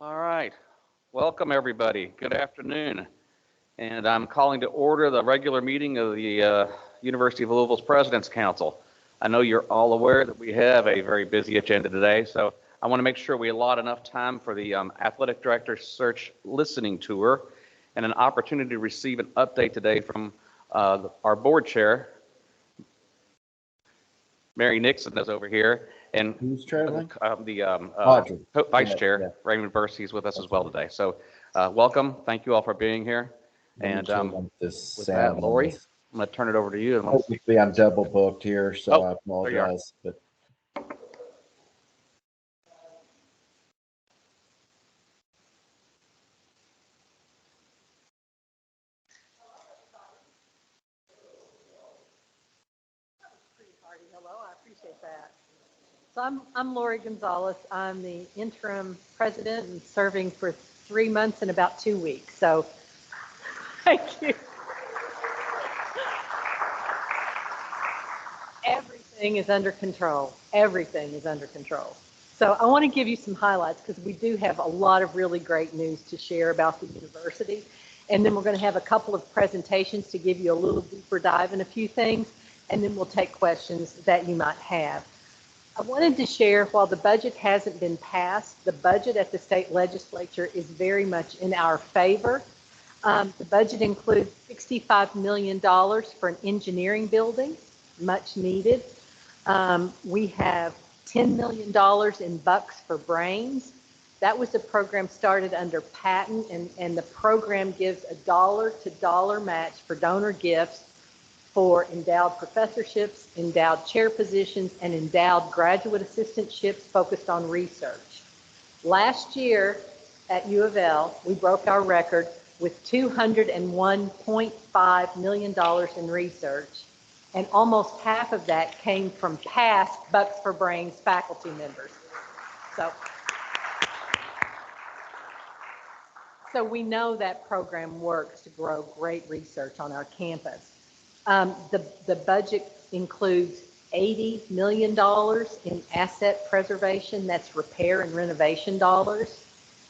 All right. Welcome, everybody. Good afternoon. And I'm calling to order the regular meeting of the University of Louisville's President's Council. I know you're all aware that we have a very busy agenda today, so I want to make sure we allot enough time for the Athletic Director Search Listening Tour and an opportunity to receive an update today from our board chair, Mary Nixon, is over here, and Who's traveling? the Audrey. Vice Yeah, Chair, yeah. Raymond Bursey, is with us as well today. So welcome. Thank you all for being here. And This with that, sound on Lori, this. I'm going to turn it over to you. And let's see. Hopefully I'm double booked here, so Oh, I there you are. apologize. But Hello, I appreciate that. So I'm Lori Gonzalez. I'm the interim president and serving for 3 months and about 2 weeks. So thank you. Everything is under control. Everything is under control. So I want to give you some highlights because we do have a lot of really great news to share about the university. And then we're going to have a couple of presentations to give you a little deeper dive in a few things. And then we'll take questions that you might have. I wanted to share, while the budget hasn't been passed, the budget at the state legislature is very much in our favor. The budget includes $65 million for an engineering building, much needed. We have $10 million in Bucks for Brains. That was a program started under Patton, and the program gives a dollar-to-dollar match for donor gifts for endowed professorships, endowed chair positions, and endowed graduate assistantships focused on research. Last year at U of L, we broke our record with $201.5 million in research, and almost half of that came from past Bucks for Brains faculty members. So we know that program works to grow great research on our campus. The budget includes $80 million in asset preservation, that's repair and renovation dollars.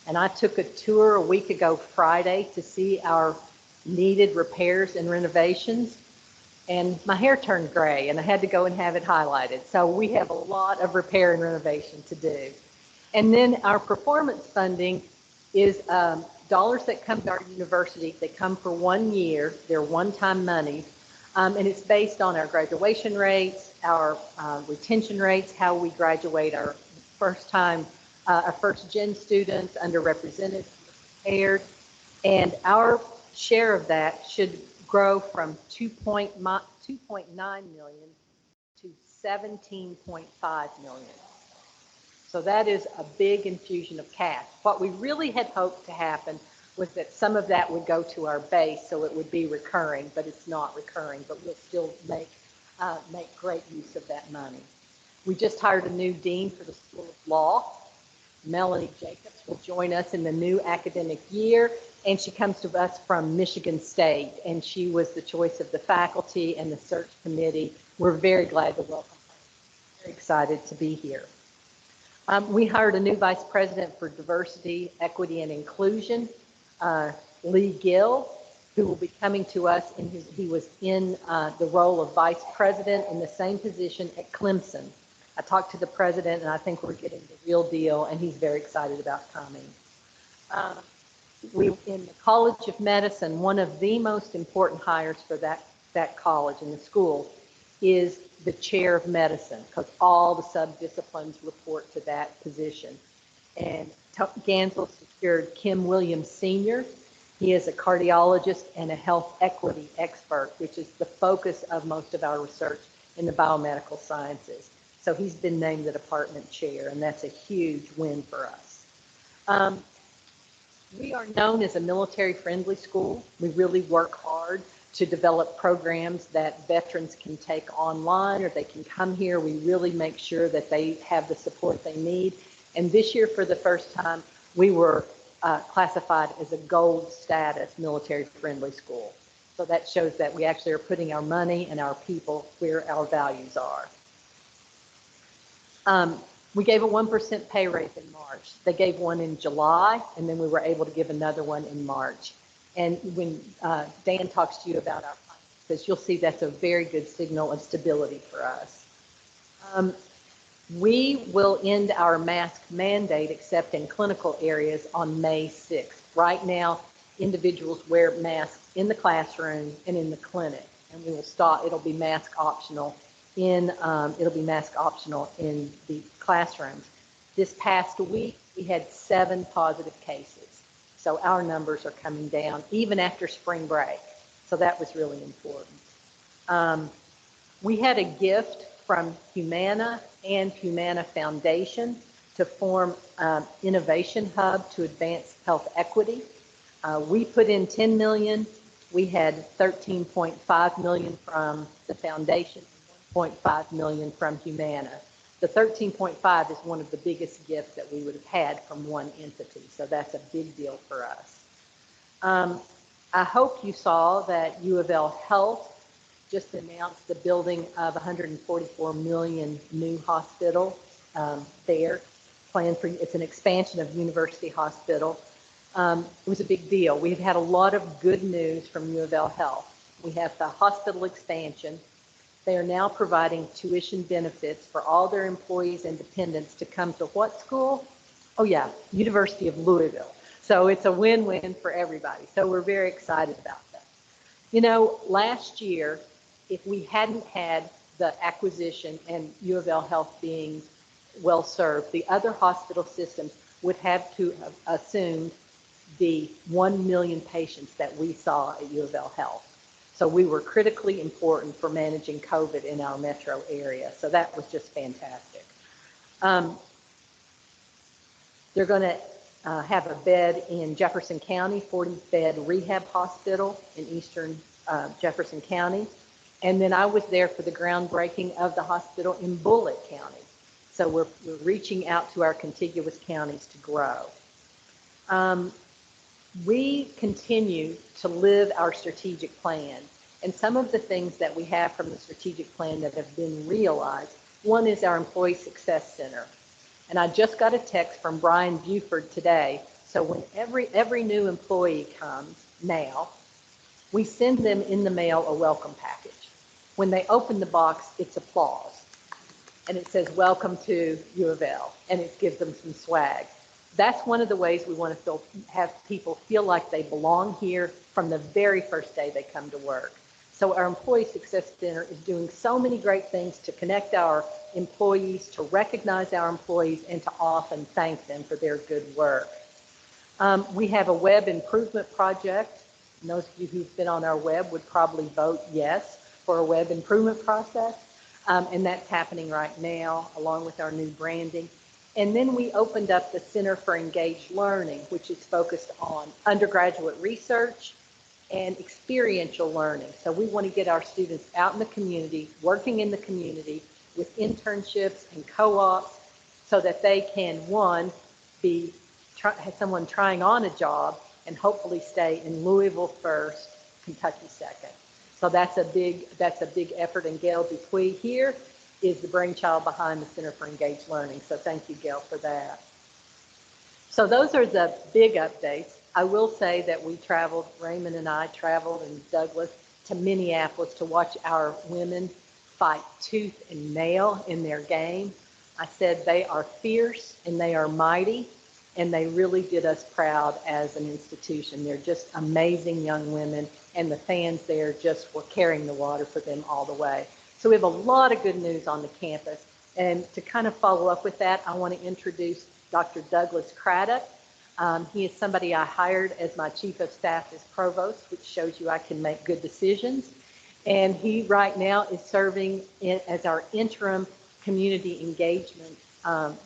And I took a tour a week ago Friday to see our needed repairs and renovations. And my hair turned gray and I had to go and have it highlighted. So we have a lot of repair and renovation to do. And then our performance funding is dollars that come to our university. They come for 1 year. They're one-time money. And it's based on our graduation rates, our retention rates, how we graduate our first-gen students, underrepresented, prepared. And our share of that should grow from 2.9 million to 17.5 million. So that is a big infusion of cash. What we really had hoped to happen was that some of that would go to our base, so it would be recurring, but it's not recurring, but we'll still make great use of that money. We just hired a new dean for the School of Law. Melanie Jacobs will join us in the new academic year, and she comes to us from Michigan State, and she was the choice of the faculty and the search committee. We're very glad to welcome her. Very excited to be here. We hired a new vice president for diversity, equity, and inclusion, Lee Gill, who will be coming to us. He was in the role of vice president in the same position at Clemson. I talked to the president, and I think we're getting the real deal, and he's very excited about coming. In the College of Medicine, one of the most important hires for that college and the school is the chair of medicine, because all the sub-disciplines report to that position. And Gansel secured Kim Williams Sr. He is a cardiologist and a health equity expert, which is the focus of most of our research in the biomedical sciences. So he's been named the department chair, and that's a huge win for us. We are known as a military-friendly school. We really work hard to develop programs that veterans can take online or they can come here. We really make sure that they have the support they need. And this year, for the first time, we were classified as a gold status military-friendly school. So that shows that we actually are putting our money and our people where our values are. We gave a 1% pay raise in March. They gave one in July, and then we were able to give another one in March. And when Dan talks to you about our finances, you'll see that's a very good signal of stability for us. We will end our mask mandate, except in clinical areas, on May 6th. Right now, individuals wear masks in the classroom and in the clinic, and we will stop. It'll be mask optional in the classrooms. This past week, we had 7 positive cases, so our numbers are coming down even after spring break. So that was really important. We had a gift from Humana and Humana Foundation to form Innovation Hub to advance health equity. We put in $10 million. We had $13.5 million from the foundation, $1.5 million from Humana. The 13.5 is one of the biggest gifts that we would have had from one entity, so that's a big deal for us. I hope you saw that UofL Health just announced the building of $144 million new hospital there. Planned for, it's an expansion of University Hospital. It was a big deal. We've had a lot of good news from UofL Health. We have the hospital expansion. They are now providing tuition benefits for all their employees and dependents to come to what school? Oh yeah, University of Louisville. So it's a win-win for everybody. So we're very excited about that. You know, last year, if we hadn't had the acquisition and UofL Health being well served, the other hospital systems would have to have assumed the 1 million patients that we saw at UofL Health. So we were critically important for managing COVID in our metro area. So that was just fantastic. They're going to have a bed in Jefferson County, 40-bed rehab hospital in eastern Jefferson County. And then I was there for the groundbreaking of the hospital in Bullitt County. So we're reaching out to our contiguous counties to grow. We continue to live our strategic plan. And some of the things that we have from the strategic plan that have been realized, one is our Employee Success Center. And I just got a text from Brian Buford today. So when every new employee comes now, we send them in the mail a welcome package. When they open the box, it's applause. And it says, welcome to UofL. And it gives them some swag. That's one of the ways we want to have people feel like they belong here from the very first day they come to work. So our Employee Success Center is doing so many great things to connect our employees, to recognize our employees, and to often thank them for their good work. We have a web improvement project. And those of you who've been on our web would probably vote yes for a web improvement process. And that's happening right now, along with our new branding. And then we opened up the Center for Engaged Learning, which is focused on undergraduate research and experiential learning. So we want to get our students out in the community, working in the community with internships and co-ops so that they can, one, have someone trying on a job and hopefully stay in Louisville first, Kentucky second. So that's a big effort, and Gail Dupuy here is the brainchild behind the Center for Engaged Learning. So thank you, Gail, for that. So those are the big updates. I will say that we traveled, Raymond and I traveled, and Douglas, to Minneapolis to watch our women fight tooth and nail in their game. I said they are fierce and they are mighty, and they really did us proud as an institution. They're just amazing young women, and the fans there just were carrying the water for them all the way. So we have a lot of good news on the campus. And to kind of follow up with that, I want to introduce Dr. Douglas Craddock. He is somebody I hired as my chief of staff as provost, which shows you I can make good decisions. And he right now is serving as our interim community engagement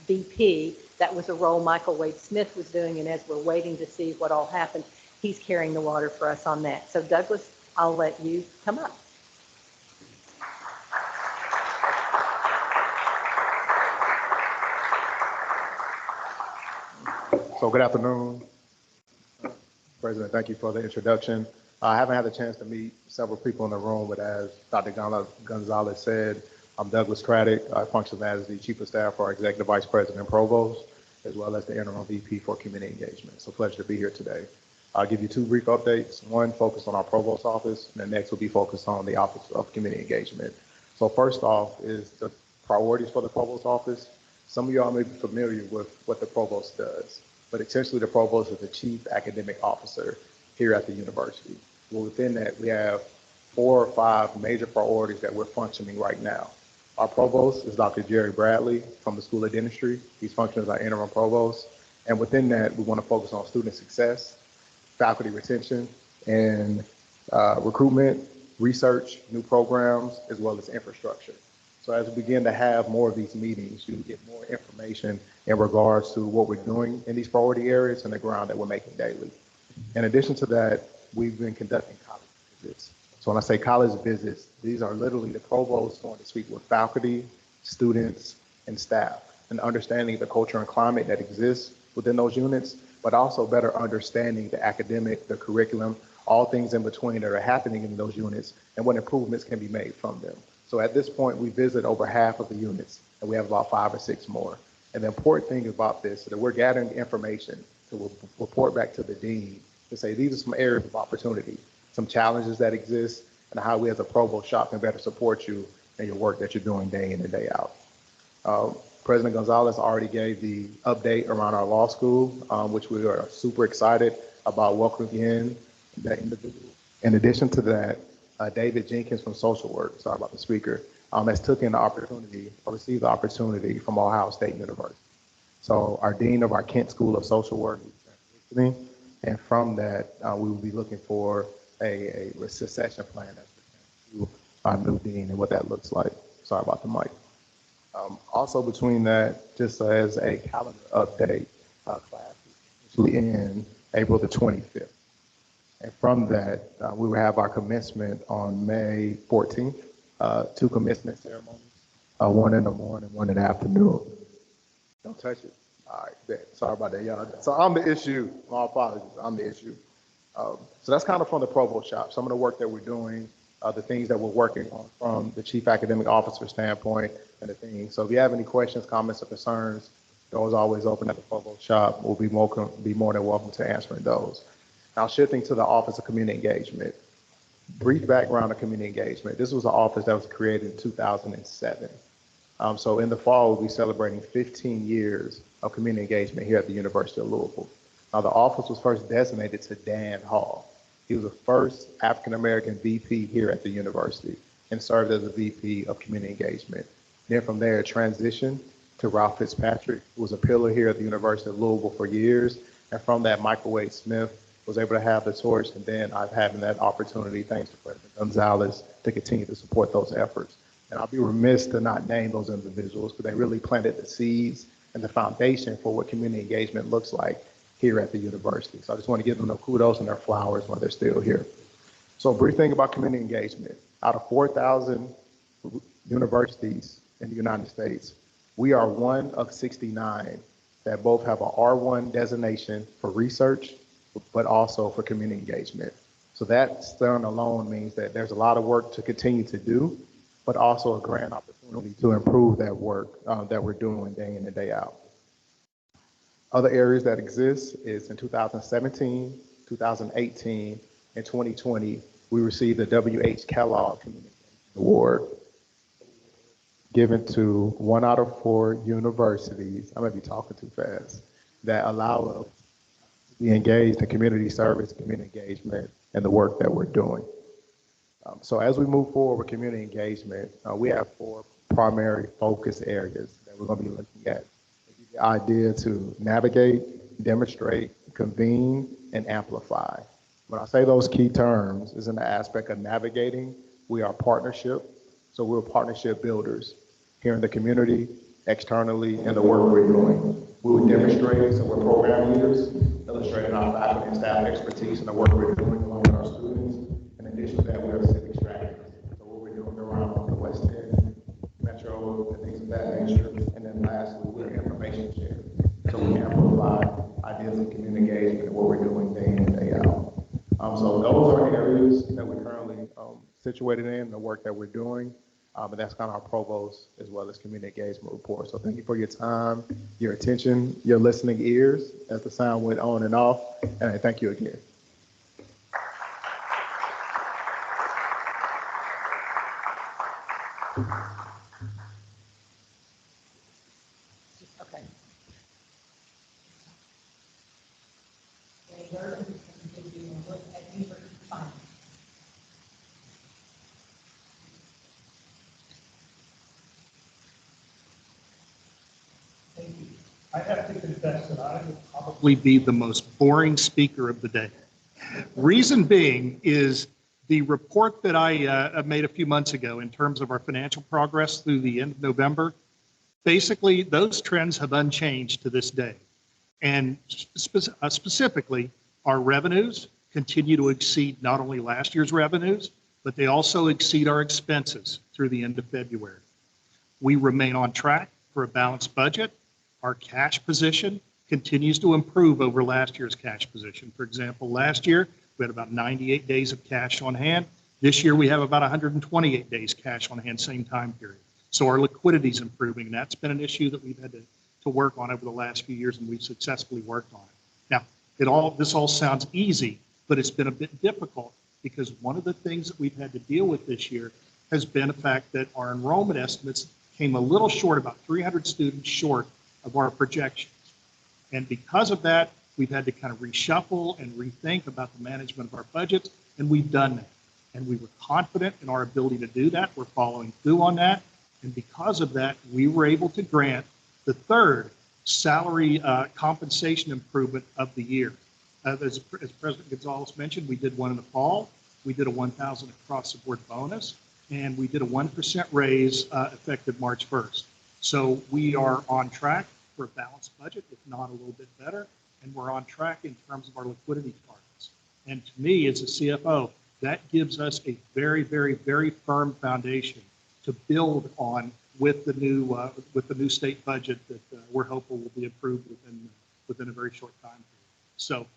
VP. That was a role Michael Wade Smith was doing, and as we're waiting to see what all happens, he's carrying the water for us on that. So Douglas, I'll let you come up. So good afternoon, President. Thank you for the introduction. I haven't had a chance to meet several people in the room, but as Dr. Gonzalez said, I'm Douglas Craddock. I function as the Chief of Staff for our Executive Vice President and Provost, as well as the Interim VP for Community Engagement. It's a pleasure to be here today. I'll give you two brief updates. One focused on our Provost office, and the next will be focused on the Office of Community Engagement. So first off is the priorities for the Provost office. Some of y'all may be familiar with what the Provost does, but essentially the Provost is the Chief Academic Officer here at the university. Well, within that, we have 4 or 5 major priorities that we're functioning right now. Our Provost is Dr. Jerry Bradley from the School of Dentistry. He's functioning as our interim Provost. And within that, we want to focus on student success, faculty retention, and recruitment, research, new programs, as well as infrastructure. So as we begin to have more of these meetings, you get more information in regards to what we're doing in these priority areas and the ground that we're making daily. In addition to that, we've been conducting college visits. So when I say college visits, these are literally the provost going to speak with faculty, students, and staff, and understanding the culture and climate that exists within those units, but also better understanding the academic, the curriculum, all things in between that are happening in those units, and what improvements can be made from them. So at this point, we visit over half of the units, and we have about 5 or 6 more. And the important thing about this is that we're gathering information to report back to the dean to say these are some areas of opportunity, some challenges that exist, and how we as a provost shop can better support you in your work that you're doing day in and day out. President Gonzalez already gave the update around our law school, which we are super excited about welcoming in that individual. In addition to that, David Jenkins from Social Work, sorry about the speaker, has taken the opportunity or received the opportunity from Ohio State University. So our dean of our Kent School of Social Work is listening, and from that, we will be looking for a succession plan as to our new dean and what that looks like. Sorry about the mic. Also between that, just as a calendar update, class is usually in April the 25th. And from that, we will have our commencement on May 14th, 2 commencement ceremonies, one in the morning, one in the afternoon. Don't touch it. All right, bet. Sorry about that, y'all. So I'm the issue. My apologies. I'm the issue. So that's kind of from the provost shop, some of the work that we're doing, the things that we're working on from the chief academic officer standpoint and the things. So if you have any questions, comments, or concerns, doors always open at the provost shop. We'll be more than welcome to answering those. Now shifting to the Office of Community Engagement. Brief background of community engagement. This was an office that was created in 2007. So in the fall, we'll be celebrating 15 years of community engagement here at the University of Louisville. Now the office was first designated to Dan Hall. He was the first African-American VP here at the university and served as a VP of community engagement. Then from there, transitioned to Ralph Fitzpatrick, who was a pillar here at the University of Louisville for years. And from that, Michael Wade Smith was able to have the torch, and then I've had that opportunity, thanks to President Gonzalez, to continue to support those efforts. And I'll be remiss to not name those individuals, because they really planted the seeds and the foundation for what community engagement looks like here at the university. So I just want to give them the kudos and their flowers while they're still here. So a brief thing about community engagement. Out of 4,000 universities in the United States, we are one of 69 that both have a R1 designation for research, but also for community engagement. So that stand alone means that there's a lot of work to continue to do, but also a grand opportunity to improve that work that we're doing day in and day out. Other areas that exist is in 2017, 2018, and 2020, we received the W.H. Kellogg Community Award, given to 1 out of 4 universities, I might be talking too fast, that allow us to be engaged in community service, community engagement, and the work that we're doing. So as we move forward with community engagement, we have 4 primary focus areas that we're going to be looking at. The idea to navigate, demonstrate, convene, and amplify. When I say those key terms, is in the aspect of navigating, we are partnership. So we're partnership builders here in the community, externally, and the work we're doing. We will demonstrate, so we're program leaders, illustrating our faculty and staff expertise in the work we're doing along with our students. In addition to that, we're civic strategists. So what we're doing around the West End, Metro, and things of that nature. And then lastly, we're information sharing. So we amplify ideas of community engagement and what we're doing day in and day out. So those are areas that we're currently situated in, the work that we're doing. And that's kind of our provost as well as community engagement report. So thank you for your time, your attention, your listening ears as the sound went on and off. And I thank you again. Okay. I have to confess that I would probably be the most boring speaker of the day. Reason being is the report that I made a few months ago in terms of our financial progress through the end of November, basically those trends have unchanged to this day. And specifically, our revenues continue to exceed not only last year's revenues, but they also exceed our expenses through the end of February. We remain on track for a balanced budget. Our cash position continues to improve over last year's cash position. For example, last year, we had about 98 days of cash on hand. This year, we have about 128 days cash on hand, same time period. So our liquidity is improving, and that's been an issue that we've had to work on over the last few years, and we've successfully worked on it. Now, this all sounds easy, but it's been a bit difficult because one of the things that we've had to deal with this year has been the fact that our enrollment estimates came a little short, about 300 students short of our projections. And because of that, we've had to kind of reshuffle and rethink about the management of our budgets, and we've done that. And we were confident in our ability to do that. We're following through on that. And because of that, we were able to grant the third salary compensation improvement of the year. As President Gonzalez mentioned, we did one in the fall. We did a 1,000 across the board bonus, and we did a 1% raise effective March 1st. So we are on track for a balanced budget, if not a little bit better, and we're on track in terms of our liquidity targets. And to me, as a CFO, that gives us a very, very, very firm foundation to build on with the new state budget that we're hopeful will be approved within a very short time period. So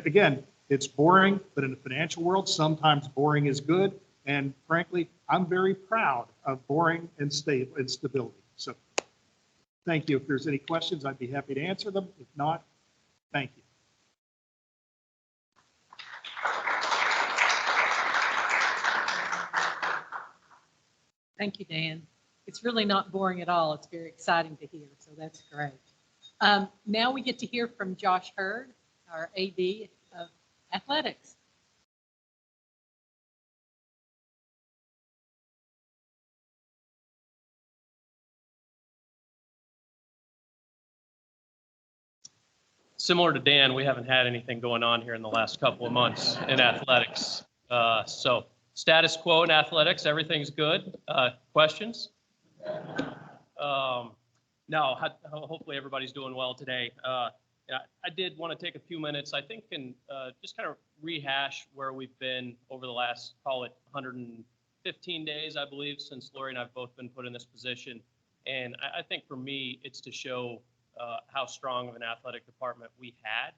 again, it's boring, but in the financial world, sometimes boring is good. And frankly, I'm very proud of boring and stability. So thank you. If there's any questions, I'd be happy to answer them. If not, thank you. Thank you, Dan. It's really not boring at all. It's very exciting to hear, so that's great. Now we get to hear from Josh Hurd, our AD of Athletics. Similar to Dan, we haven't had anything going on here in the last couple of months in athletics. So status quo in athletics, everything's good. Questions? No, hopefully everybody's doing well today. I did want to take a few minutes, I think, and just kind of rehash where we've been over the last, call it 115 days, I believe, since Lori and I have both been put in this position. And I think for me, it's to show how strong of an athletic department we had,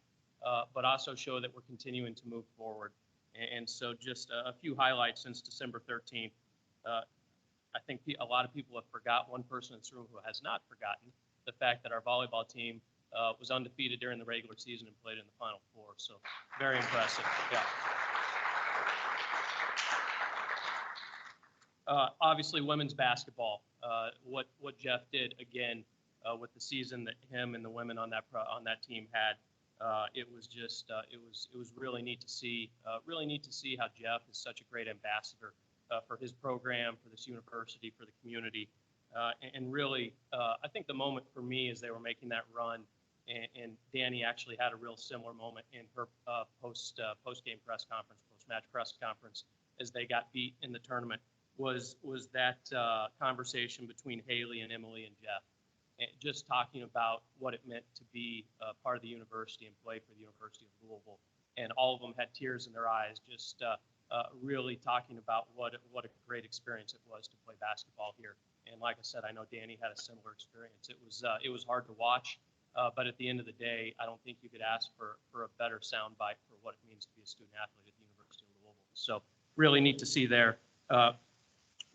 but also show that we're continuing to move forward. And so just a few highlights since December 13th. I think a lot of people have forgot, one person in this room who has not forgotten, the fact that our volleyball team was undefeated during the regular season and played in the Final Four. So very impressive. Yeah. Obviously, women's basketball. What Jeff did again with the season that him and the women on that team had, it was just it was really neat to see. Really neat to see how Jeff is such a great ambassador for his program, for this university, for the community, and really, I think the moment for me is they were making that run, and Danny actually had a real similar moment in her post-game press conference, post-match press conference, as they got beat in the tournament. Was that conversation between Haley and Emily and Jeff, and just talking about what it meant to be part of the university and play for the University of Louisville, and all of them had tears in their eyes, just really talking about what a great experience it was to play basketball here. And like I said, I know Danny had a similar experience. It was hard to watch, but at the end of the day, I don't think you could ask for a better soundbite for what it means to be a student athlete at the University of Louisville. So really neat to see there.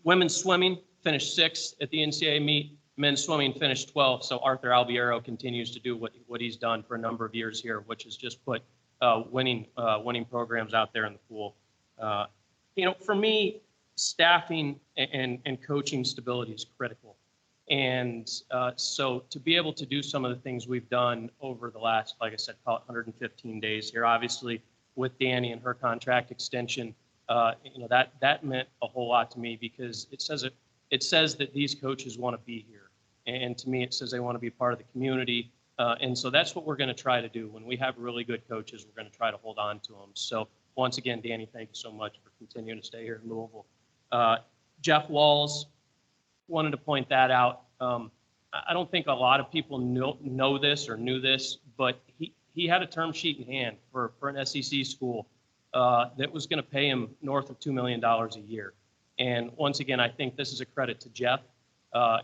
Women's swimming finished 6th at the NCAA meet. Men's swimming finished 12th. So Arthur Albiero continues to do what he's done for a number of years here, which is just put winning programs out there in the pool. For me, staffing and coaching stability is critical. And so to be able to do some of the things we've done over the last, like I said, call it 115 days here, obviously with Danny and her contract extension, that meant a whole lot to me, because it says that these coaches want to be here. And to me, it says they want to be part of the community. And so that's what we're going to try to do. When we have really good coaches, we're going to try to hold on to them. So once again, Danny, thank you so much for continuing to stay here in Louisville. Jeff Walls, wanted to point that out. I don't think a lot of people know this or knew this, but he had a term sheet in hand for an SEC school that was going to pay him north of $2 million a year. And once again, I think this is a credit to Jeff.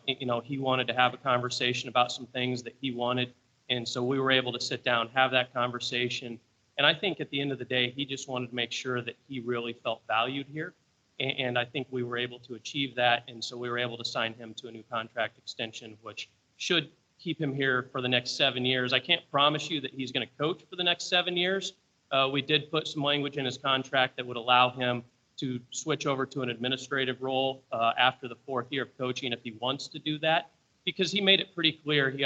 He wanted to have a conversation about some things that he wanted. And so we were able to sit down, have that conversation. And I think at the end of the day, he just wanted to make sure that he really felt valued here. And I think we were able to achieve that. And so we were able to sign him to a new contract extension, which should keep him here for the next 7 years. I can't promise you that he's going to coach for the next 7 years. We did put some language in his contract that would allow him to switch over to an administrative role after the 4th year of coaching if he wants to do that, because he made it pretty clear. He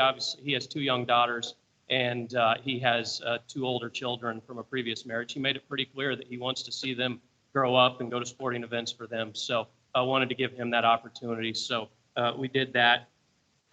has 2 young daughters, and he has 2 older children from a previous marriage. He made it pretty clear that he wants to see them grow up and go to sporting events for them. So I wanted to give him that opportunity. So we did that.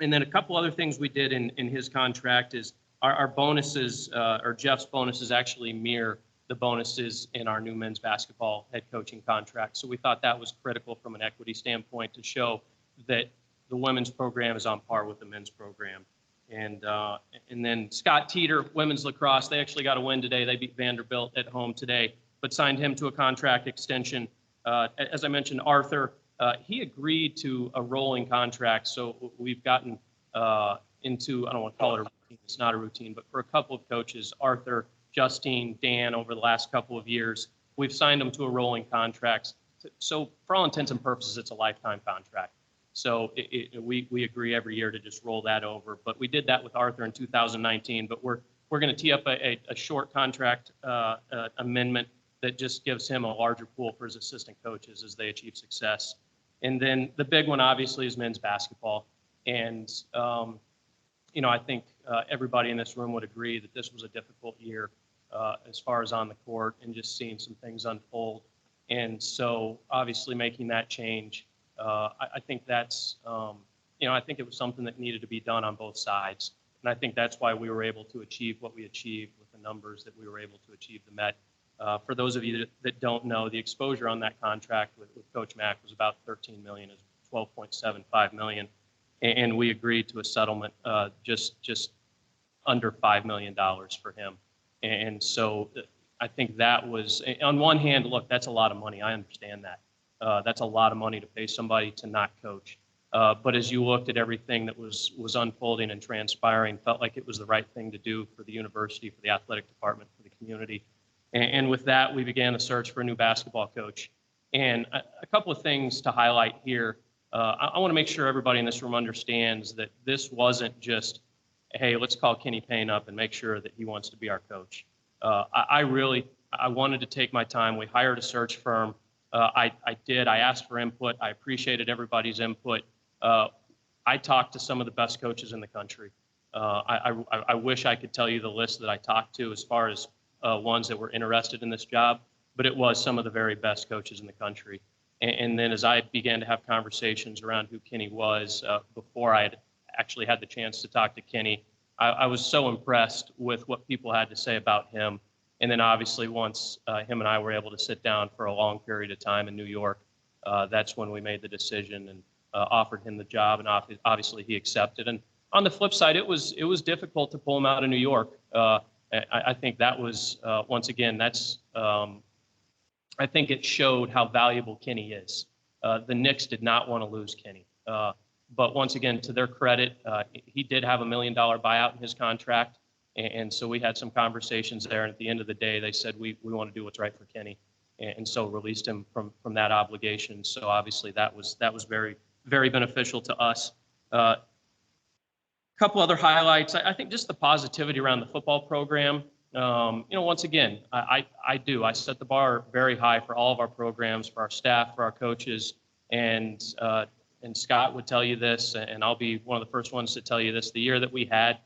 And then a couple other things we did in his contract is our bonuses, or Jeff's bonuses, actually mirror the bonuses in our new men's basketball head coaching contract. So we thought that was critical from an equity standpoint to show that the women's program is on par with the men's program. And then Scott Teeter, women's lacrosse, they actually got a win today. They beat Vanderbilt at home today, but signed him to a contract extension. As I mentioned, Arthur, he agreed to a rolling contract. So we've gotten into, I don't want to call it a routine, it's not a routine, but for a couple of coaches, Arthur, Justine, Dan, over the last couple of years, we've signed them to a rolling contract. So for all intents and purposes, it's a lifetime contract. So we agree every year to just roll that over. But we did that with Arthur in 2019, but we're going to tee up a short contract amendment that just gives him a larger pool for his assistant coaches as they achieve success. And then the big one, obviously, is men's basketball. And, I think everybody in this room would agree that this was a difficult year as far as on the court and just seeing some things unfold. And so obviously making that change, I think that's, I think it was something that needed to be done on both sides. And I think that's why we were able to achieve what we achieved with the numbers that we were able to achieve the Met. For those of you that don't know, the exposure on that contract with Coach Mack was about $13 million, is $12.75 million. And we agreed to a settlement just under $5 million for him. And so I think that was, on one hand, look, that's a lot of money. I understand that. That's a lot of money to pay somebody to not coach. But as you looked at everything that was unfolding and transpiring, felt like it was the right thing to do for the university, for the athletic department, for the community. And with that, we began the search for a new basketball coach. And a couple of things to highlight here. I want to make sure everybody in this room understands that this wasn't just, hey, let's call Kenny Payne up and make sure that he wants to be our coach. I wanted to take my time. We hired a search firm. I asked for input. I appreciated everybody's input. I talked to some of the best coaches in the country. I wish I could tell you the list that I talked to as far as ones that were interested in this job, but it was some of the very best coaches in the country. And then as I began to have conversations around who Kenny was, before I had actually had the chance to talk to Kenny, I was so impressed with what people had to say about him. And then obviously once him and I were able to sit down for a long period of time in New York, that's when we made the decision and offered him the job. And obviously he accepted. And on the flip side, it was difficult to pull him out of New York. I think that was, once again, that's, I think it showed how valuable Kenny is. The Knicks did not want to lose Kenny. But once again, to their credit, he did have $1 million buyout in his contract. And so we had some conversations there. And at the end of the day, they said, we want to do what's right for Kenny. and so released him from that obligation. So obviously that was very, very beneficial to us. Couple other highlights. I think just the positivity around the football program. Once again, I set the bar very high for all of our programs, for our staff, for our coaches, and Scott would tell you this, and I'll be one of the first ones to tell you this. The year that we had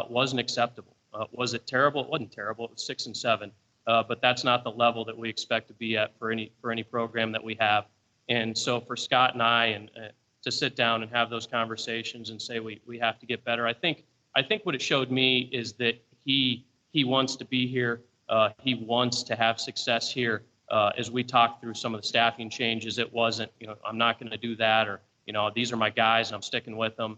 wasn't acceptable. Was it terrible? It wasn't terrible. It was 6-7, but that's not the level that we expect to be at for any program that we have. And so for Scott and I, and to sit down and have those conversations and say we have to get better. I think what it showed me is that he wants to be here. He wants to have success here. As we talked through some of the staffing changes, it wasn't, I'm not going to do that, or these are my guys and I'm sticking with them.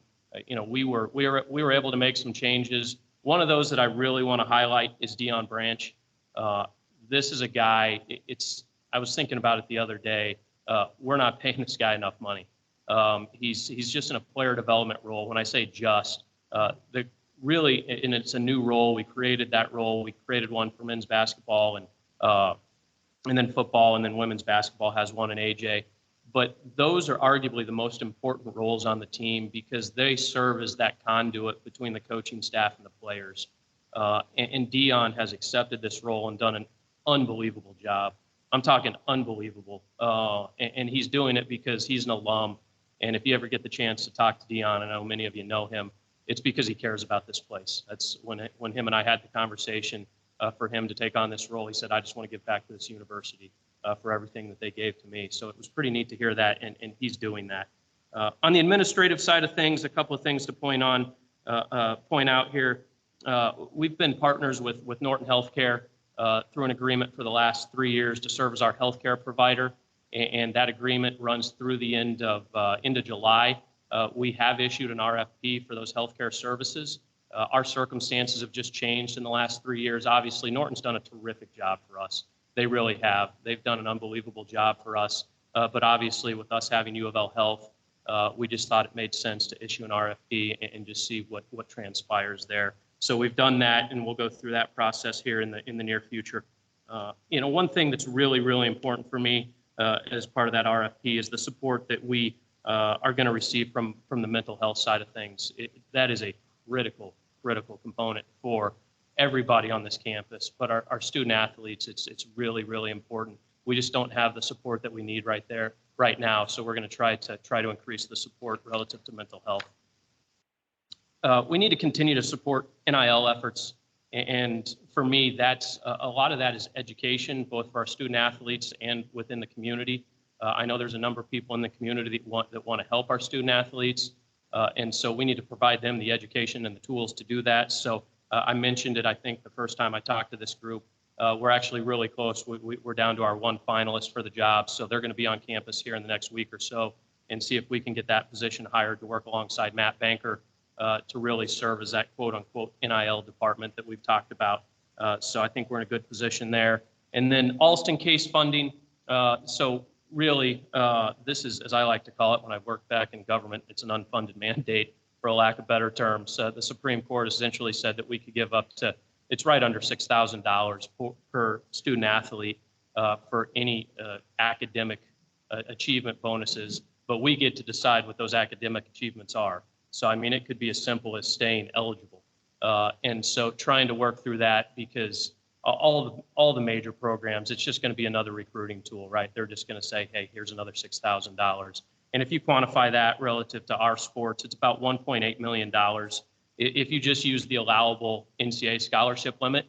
We were able to make some changes. One of those that I really want to highlight is Deion Branch. This is a guy. I was thinking about it the other day. We're not paying this guy enough money. He's just in a player development role. When I say just, and it's a new role. We created that role. We created one for men's basketball and then football, and then women's basketball has one in AJ. But those are arguably the most important roles on the team because they serve as that conduit between the coaching staff and the players. And Deion has accepted this role and done an unbelievable job. I'm talking unbelievable. And he's doing it because he's an alum. And if you ever get the chance to talk to Deion, I know many of you know him, it's because he cares about this place. That's when him and I had the conversation for him to take on this role. He said, I just want to give back to this university for everything that they gave to me. So it was pretty neat to hear that, and he's doing that. On the administrative side of things, a couple of things to point out here. We've been partners with Norton Healthcare through an agreement for the last 3 years to serve as our healthcare provider. And that agreement runs through the end of July. We have issued an RFP for those healthcare services. Our circumstances have just changed in the last 3 years. Obviously, Norton's done a terrific job for us. They really have. They've done an unbelievable job for us. But obviously, with us having UofL Health, we just thought it made sense to issue an RFP and just see what transpires there. So we've done that, and we'll go through that process here in the near future. One thing that's really, really important for me as part of that RFP is the support that we are going to receive from the mental health side of things. That is a critical component for everybody on this campus, but our student athletes, it's really, really important. We just don't have the support that we need right now, so we're going to try to increase the support relative to mental health. We need to continue to support NIL efforts. And for me, that's a lot of that is education, both for our student athletes and within the community. I know there's a number of people in the community that want to help our student athletes. And so we need to provide them the education and the tools to do that. So I mentioned it, I think, the first time I talked to this group. We're actually really close. We're down to our one finalist for the job. So they're going to be on campus here in the next week or so and see if we can get that position hired to work alongside Matt Banker to really serve as that quote-unquote NIL department that we've talked about. So I think we're in a good position there. And then Alston case funding. So really, this is, as I like to call it when I've worked back in government, it's an unfunded mandate, for a lack of better terms. The Supreme Court essentially said that we could give up to, it's right under $6,000 per student athlete for any academic achievement bonuses, but we get to decide what those academic achievements are. So, I mean, it could be as simple as staying eligible. And so trying to work through that, because all the major programs, it's just going to be another recruiting tool, right? They're just going to say, hey, here's another $6,000. And if you quantify that relative to our sports, it's about $1.8 million if you just use the allowable NCAA scholarship limit.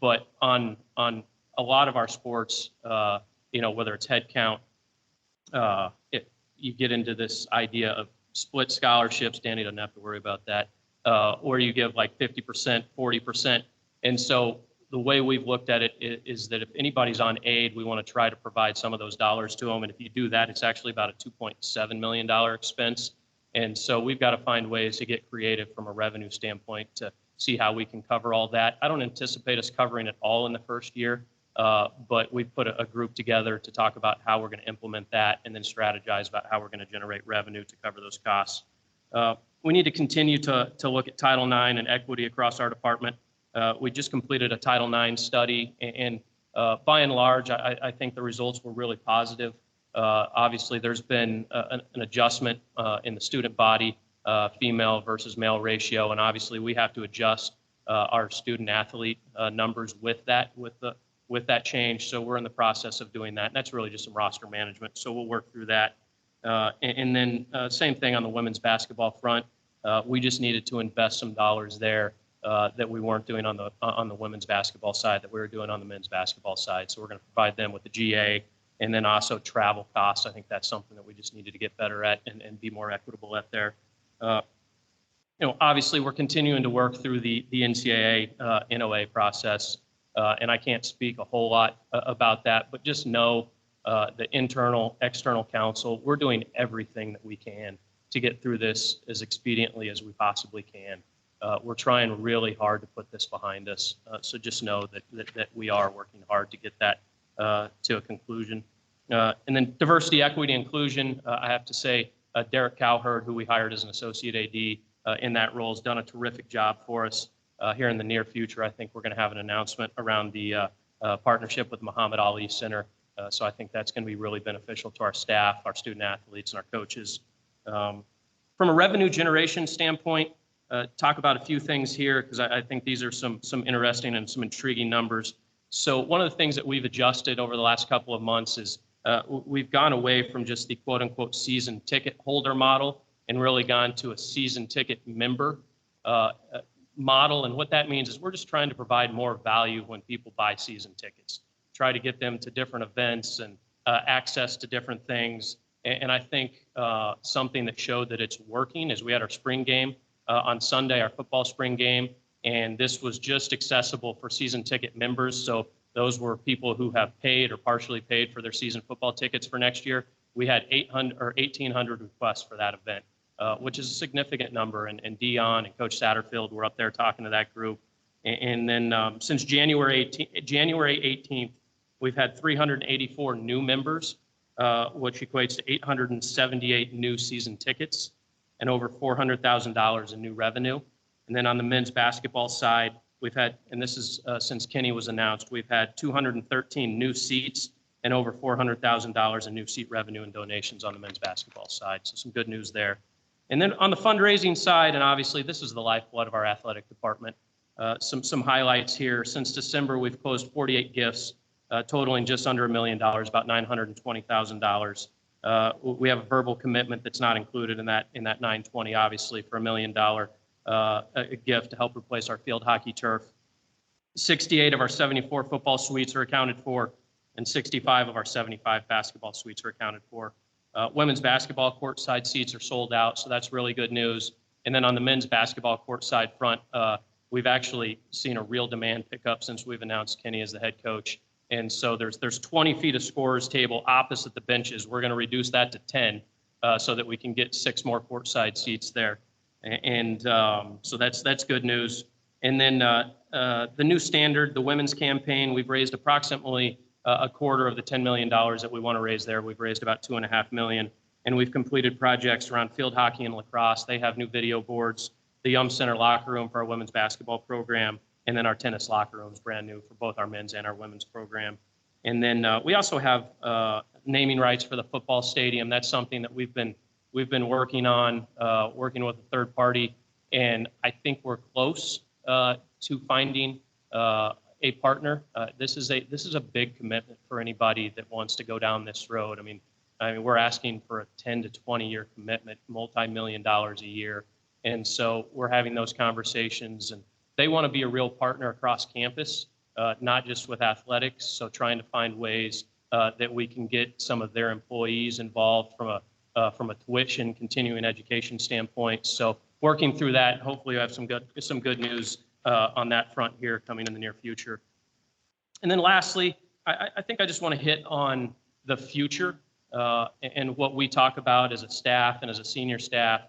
But on a lot of our sports, whether it's head count, you get into this idea of split scholarships. Danny doesn't have to worry about that. Or you give like 50%, 40%. And so the way we've looked at it is that if anybody's on aid, we want to try to provide some of those dollars to them. And if you do that, it's actually about a $2.7 million expense. And so we've got to find ways to get creative from a revenue standpoint to see how we can cover all that. I don't anticipate us covering it all in the first year, but we've put a group together to talk about how we're going to implement that and then strategize about how we're going to generate revenue to cover those costs. We need to continue to look at Title IX and equity across our department. We just completed a Title IX study, and by and large, I think the results were really positive. Obviously, there's been an adjustment in the student body, female versus male ratio, and obviously we have to adjust our student athlete numbers with that change. So we're in the process of doing that, and that's really just some roster management. So we'll work through that. And then same thing on the women's basketball front. We just needed to invest some dollars there that we weren't doing on the women's basketball side that we were doing on the men's basketball side. So we're going to provide them with the GA and then also travel costs. I think that's something that we just needed to get better at and be more equitable at there. Obviously we're continuing to work through the NCAA NOA process, and I can't speak a whole lot about that, but just know the internal, external counsel, we're doing everything that we can to get through this as expediently as we possibly can. We're trying really hard to put this behind us, so just know that we are working hard to get that to a conclusion. And then diversity, equity, inclusion, I have to say, Derek Cowherd, who we hired as an associate AD in that role, has done a terrific job for us. Here in the near future, I think we're going to have an announcement around the partnership with Muhammad Ali Center. So I think that's going to be really beneficial to our staff, our student athletes, and our coaches. From a revenue generation standpoint, talk about a few things here because I think these are some interesting and some intriguing numbers. So one of the things that we've adjusted over the last couple of months is we've gone away from just the quote unquote season ticket holder model and really gone to a season ticket member model. And what that means is we're just trying to provide more value when people buy season tickets, try to get them to different events and access to different things. And I think something that showed that it's working is we had our spring game on Sunday, our football spring game, and this was just accessible for season ticket members. So those were people who have paid or partially paid for their season football tickets for next year. We had 800 or 1,800 requests for that event, which is a significant number. And Dion and Coach Satterfield were up there talking to that group. And then since January 18th, we've had 384 new members, which equates to 878 new season tickets and over $400,000 in new revenue. And then on the men's basketball side, we've had, and this is since Kenny was announced, we've had 213 new seats and over $400,000 in new seat revenue and donations on the men's basketball side. So some good news there. And then on the fundraising side, and obviously this is the lifeblood of our athletic department, some highlights here. Since December, we've closed 48 gifts, totaling just under $1 million, about $920,000. We have a verbal commitment that's not included in that 920, obviously, for $1 million a gift to help replace our field hockey turf. 68 of our 74 football suites are accounted for, and 65 of our 75 basketball suites are accounted for. Women's basketball courtside seats are sold out, so that's really good news. And then on the men's basketball courtside front, we've actually seen a real demand pick up since we've announced Kenny as the head coach. And so there's 20 feet of scorers table opposite the benches. We're going to reduce that to 10 so that we can get 6 more courtside seats there. And so that's good news. And then the new standard, the women's campaign, we've raised approximately a quarter of the $10 million that we want to raise there. We've raised about $2.5 million, and we've completed projects around field hockey and lacrosse. They have new video boards, the Yum Center locker room for our women's basketball program, and then our tennis locker room is brand new for both our men's and our women's program. And then we also have naming rights for the football stadium. That's something that we've been working on, working with a third party, and I think we're close to finding a partner. This is a big commitment for anybody that wants to go down this road. I mean, we're asking for a 10 to 20 year commitment, multi-million dollars a year, and so we're having those conversations. And they want to be a real partner across campus, not just with athletics. So trying to find ways that we can get some of their employees involved from a tuition continuing education standpoint. So working through that, hopefully I have some good news on that front here coming in the near future. And then lastly, I think I just want to hit on the future and what we talk about as a staff and as a senior staff.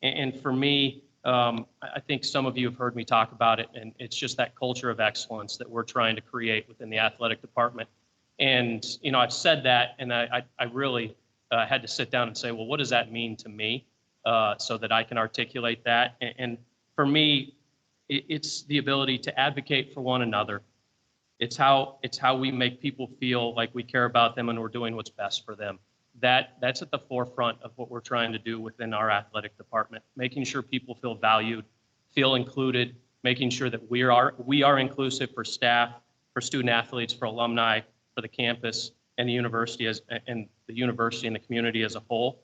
And for me, I think some of you have heard me talk about it, and it's just that culture of excellence that we're trying to create within the athletic department. And, I've said that, and I really had to sit down and say, well, what does that mean to me so that I can articulate that? And for me, it's the ability to advocate for one another. It's how we make people feel like we care about them and we're doing what's best for them. That's at the forefront of what we're trying to do within our athletic department, making sure people feel valued, feel included, making sure that we are inclusive for staff, for student athletes, for alumni, for the campus and the university and the community as a whole.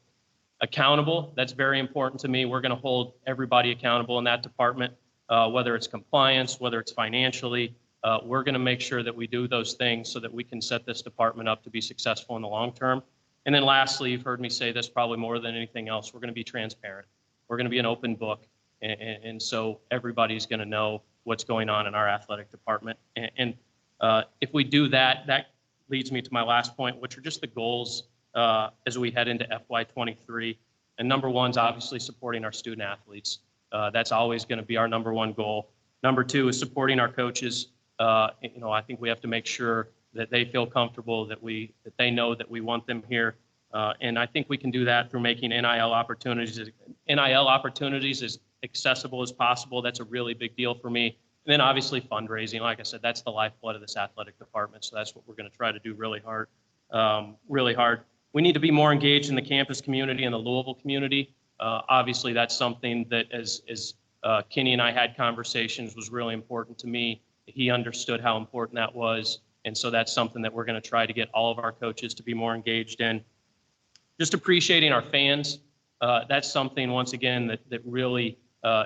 Accountable, that's very important to me. We're going to hold everybody accountable in that department, whether it's compliance, whether it's financially. We're going to make sure that we do those things so that we can set this department up to be successful in the long term. And then lastly, you've heard me say this probably more than anything else, we're going to be transparent. We're going to be an open book. And so everybody's going to know what's going on in our athletic department. And if we do that, that leads me to my last point, which are just the goals as we head into FY23. And number one is obviously supporting our student athletes. That's always going to be our number one goal. Number two is supporting our coaches. I think we have to make sure that they feel comfortable, that they know that we want them here. And I think we can do that through making NIL opportunities as accessible as possible. That's a really big deal for me. And then obviously fundraising. Like I said, that's the lifeblood of this athletic department. So that's what we're going to try to do really hard. We need to be more engaged in the campus community and the Louisville community. Obviously, that's something that as Kenny and I had conversations was really important to me. He understood how important that was. And so that's something that we're going to try to get all of our coaches to be more engaged in. Just appreciating our fans. That's something, once again, that really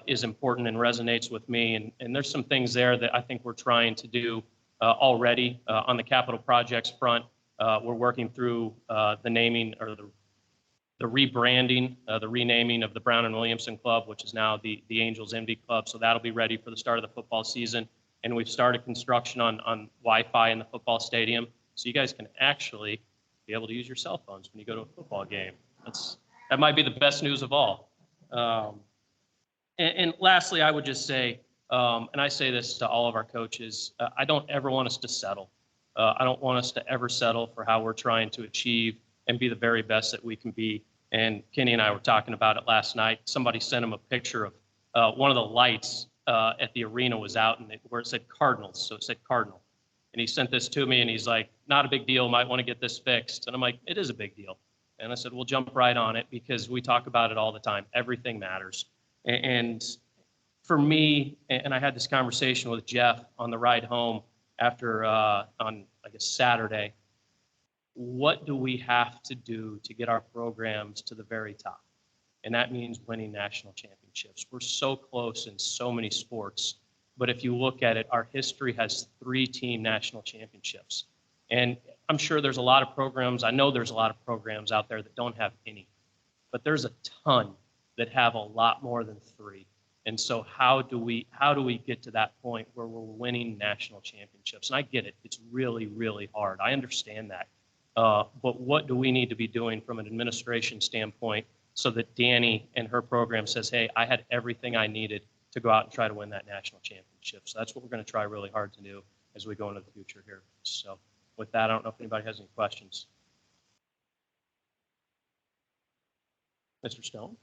is important and resonates with me. And there's some things there that I think we're trying to do already on the capital projects front. We're working through the naming or the rebranding, the renaming of the Brown and Williamson Club, which is now the Angels MD Club. So that'll be ready for the start of the football season. And we've started construction on Wi-Fi in the football stadium. So you guys can actually be able to use your cell phones when you go to a football game. That might be the best news of all. And lastly, I would just say, and I say this to all of our coaches, I don't ever want us to settle. I don't want us to ever settle for how we're trying to achieve and be the very best that we can be. And Kenny and I were talking about it last night. Somebody sent him a picture of one of the lights at the arena was out and where it said Cardinals. So it said Cardinal. And he sent this to me and he's like, not a big deal, might want to get this fixed. And I'm like, it is a big deal. And I said, we'll jump right on it because we talk about it all the time. Everything matters. And for me, and I had this conversation with Jeff on the ride home after on, I guess, Saturday, what do we have to do to get our programs to the very top? And that means winning national championships. We're so close in so many sports. But if you look at it, our history has 3 team national championships. And I'm sure there's a lot of programs. I know there's a lot of programs out there that don't have any. But there's a ton that have a lot more than 3. And so how do we get to that point where we're winning national championships? And I get it. It's really, really hard. I understand that. But what do we need to be doing from an administration standpoint so that Danny and her program says, hey, I had everything I needed to go out and try to win that national championship. So that's what we're going to try really hard to do as we go into the future here. So with that, I don't know if anybody has any questions. Mr. Stone?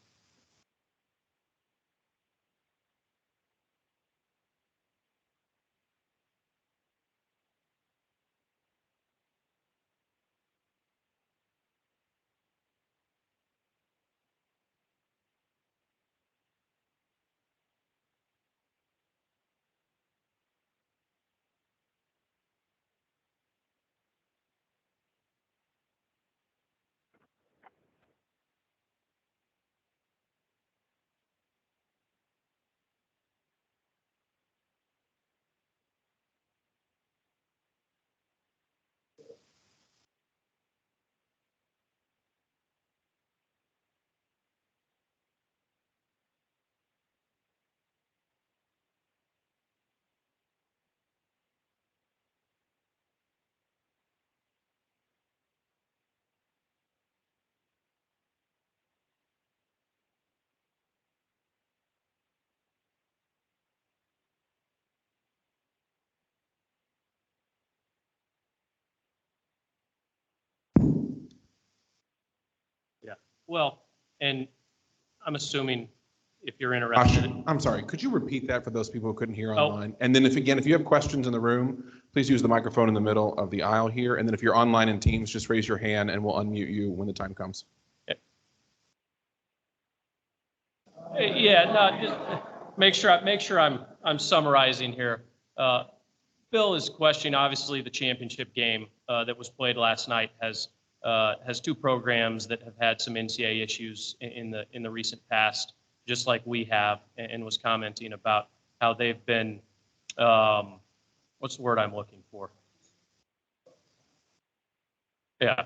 Yeah. Well, and I'm assuming if you're interested. I'm sorry, could you repeat that for those people who couldn't hear Oh. online? And then if you have questions in the room, please use the microphone in the middle of the aisle here. And then if you're online in Teams, just raise your hand and we'll unmute you when the time comes. Yeah, no, just make sure I'm summarizing here. Bill is questioning, obviously, the championship game that was played last night has two programs that have had some NCAA issues in the recent past, just like we have, and was commenting about how they've been, what's the word I'm looking for? Yeah.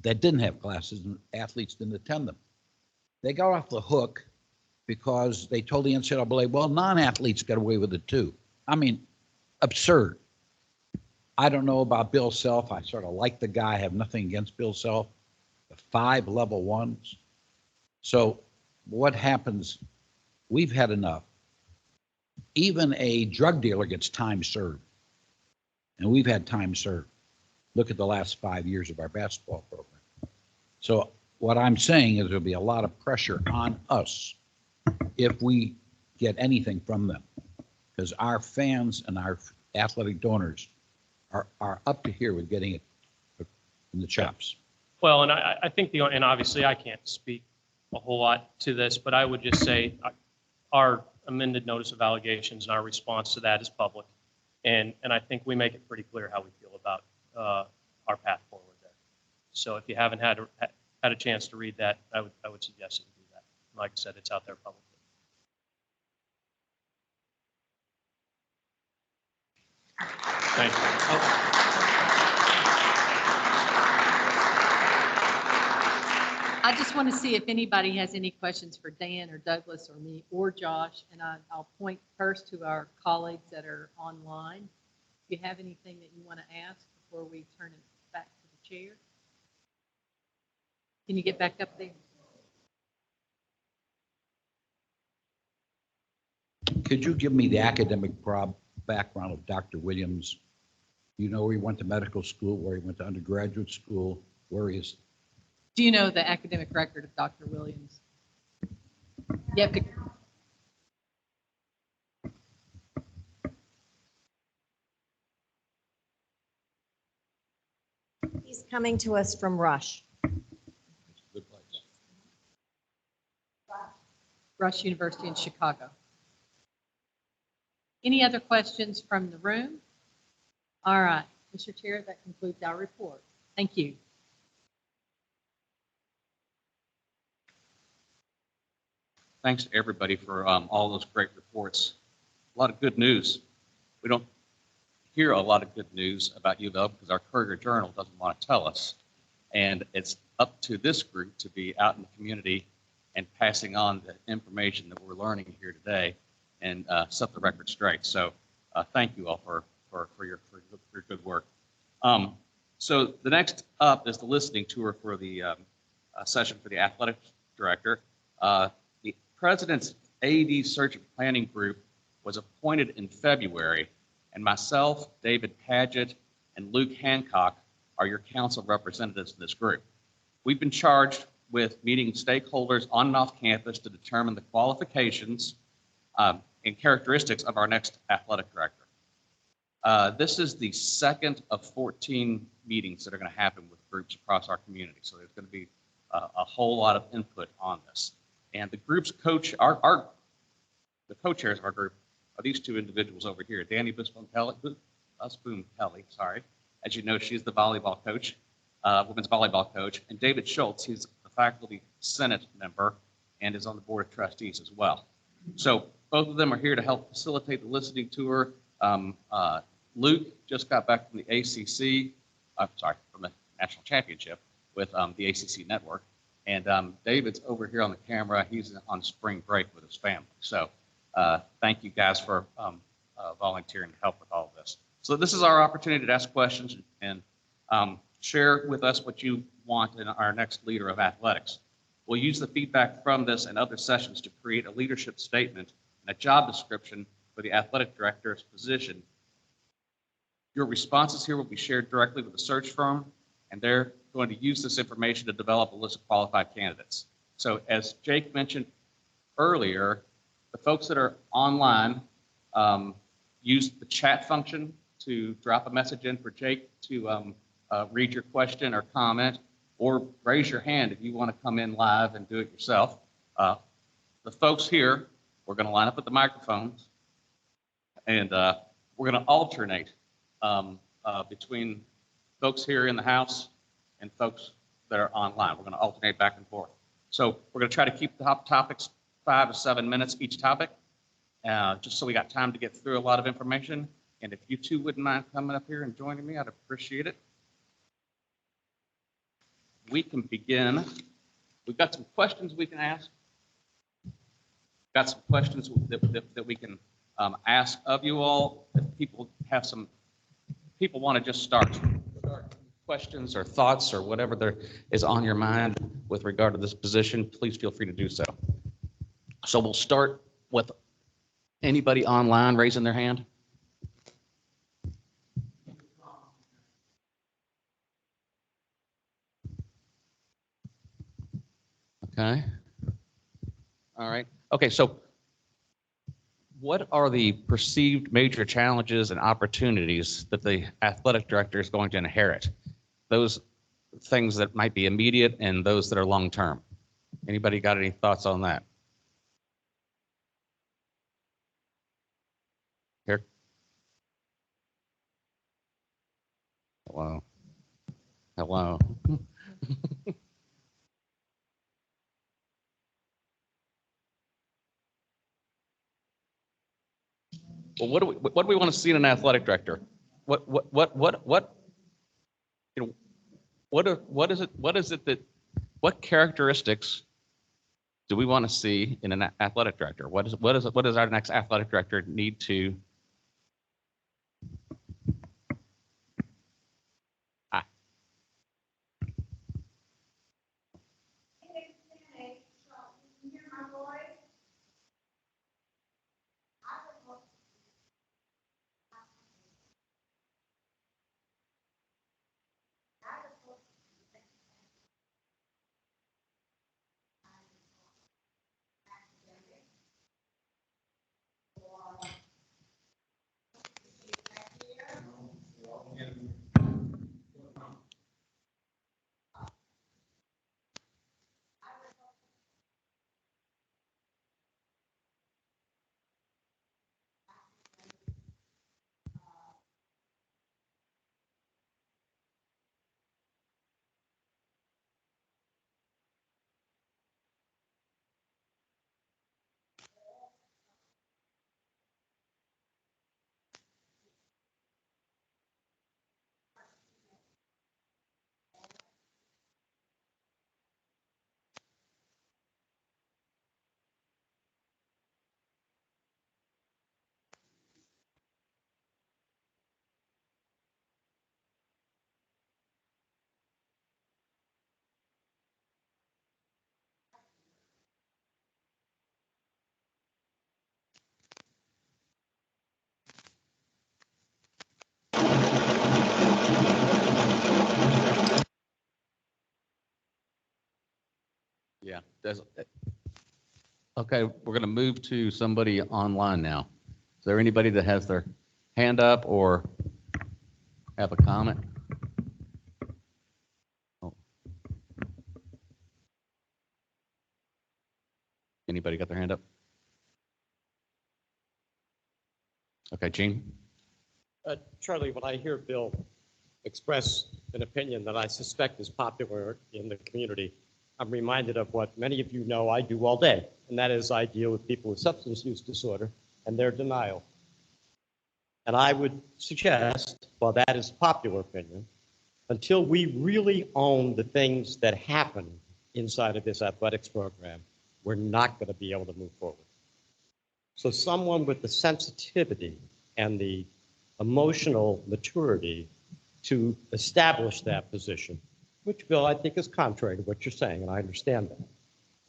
That didn't have classes and athletes didn't attend them. They got off the hook because they told the NCAA, well, non-athletes got away with it too. I mean, absurd. I don't know about Bill Self. I sort of like the guy, have nothing against Bill Self. The 5 level 1s. So what happens, we've had enough. Even a drug dealer gets time served. And we've had time served. Look at the last 5 years of our basketball program. So what I'm saying is there'll be a lot of pressure on us if we get anything from them, because our fans and our athletic donors are up to here with getting it in the chops. Well, and I think and obviously I can't speak a whole lot to this, but I would just say our amended notice of allegations and our response to that is public. And I think we make it pretty clear how we feel about our path forward there. So if you haven't had a chance to read that, I would suggest that you do that. Like I said, it's out there publicly. Thank you. I just want to see if anybody has any questions for Dan or Douglas or me or Josh, and I'll point first to our colleagues that are online. If you have anything that you want to ask before we turn it back to the chair. Can you get back up there? Could you give me the academic background of Dr. Williams? You know where he went to medical school, where he went to undergraduate school, where he is? Do you know the academic record of Dr. Williams? You have to. He's coming to us from Rush. Good place. Rush University in Chicago. Any other questions from the room? All right, Mr. Chair, that concludes our report. Thank you. Thanks to everybody for all those great reports. A lot of good news. We don't hear a lot of good news about UofL because our Courier Journal doesn't want to tell us. And it's up to this group to be out in the community and passing on the information that we're learning here today and set the record straight. So thank you all for your good work. So the next up is the listening tour for the session for the athletic director. The president's AD search and planning group was appointed in February, and myself, David Padgett, and Luke Hancock are your council representatives in this group. We've been charged with meeting stakeholders on and off campus to determine the qualifications and characteristics of our next athletic director. This is the second of 14 meetings that are going to happen with groups across our community. So there's going to be a whole lot of input on this. And the group's coach, the co-chairs of our group are these two individuals over here, Danny Busboom-Kelly, sorry. As you know, she's the volleyball coach, women's volleyball coach, and David Schultz, he's the faculty senate member and is on the board of trustees as well. So both of them are here to help facilitate the listening tour. Luke just got back from the ACC, from the national championship with the ACC network. And David's over here on the camera. He's on spring break with his family. So thank you guys for volunteering to help with all of this. So this is our opportunity to ask questions and Share with us what you want in our next leader of athletics. We'll use the feedback from this and other sessions to create a leadership statement and a job description for the athletic director's position. Your responses here will be shared directly with the search firm, and they're going to use this information to develop a list of qualified candidates. So as Jake mentioned earlier, the folks that are online, use the chat function to drop a message in for Jake to read your question or comment, or raise your hand if you want to come in live and do it yourself. The folks here, we're going to line up at the microphones, and we're going to alternate between folks here in the house and folks that are online. We're going to alternate back and forth. So we're going to try to keep the top topics 5 to 7 minutes each topic, just so we got time to get through a lot of information. And if you two wouldn't mind coming up here and joining me, I'd appreciate it. We can begin. We've got some questions we can ask. Got some questions that we can ask of you all. If people have some, people want to just start questions or thoughts or whatever there is on your mind with regard to this position, please feel free to do so. So we'll start with anybody online raising their hand. Okay. All right. Okay, so what are the perceived major challenges and opportunities that the athletic director is going to inherit? Those things that might be immediate and those that are long-term. Anybody got any thoughts on that? Here. Hello. Hello. Well, what do we want to see in an athletic director? What you know, what is it that, what characteristics do we want to see in an athletic director? What does our next athletic director need to? Yeah. Okay, we're going to move to somebody online now. Is there anybody that has their hand up or have a comment? Oh. Anybody got their hand up? Okay, Gene? Charlie, when I hear Bill express an opinion that I suspect is popular in the community, I'm reminded of what many of you know I do all day, and that is I deal with people with substance use disorder and their denial. And I would suggest, while that is popular opinion, until we really own the things that happen inside of this athletics program, we're not going to be able to move forward. So someone with the sensitivity and the emotional maturity to establish that position, which, Bill, I think is contrary to what you're saying, and I understand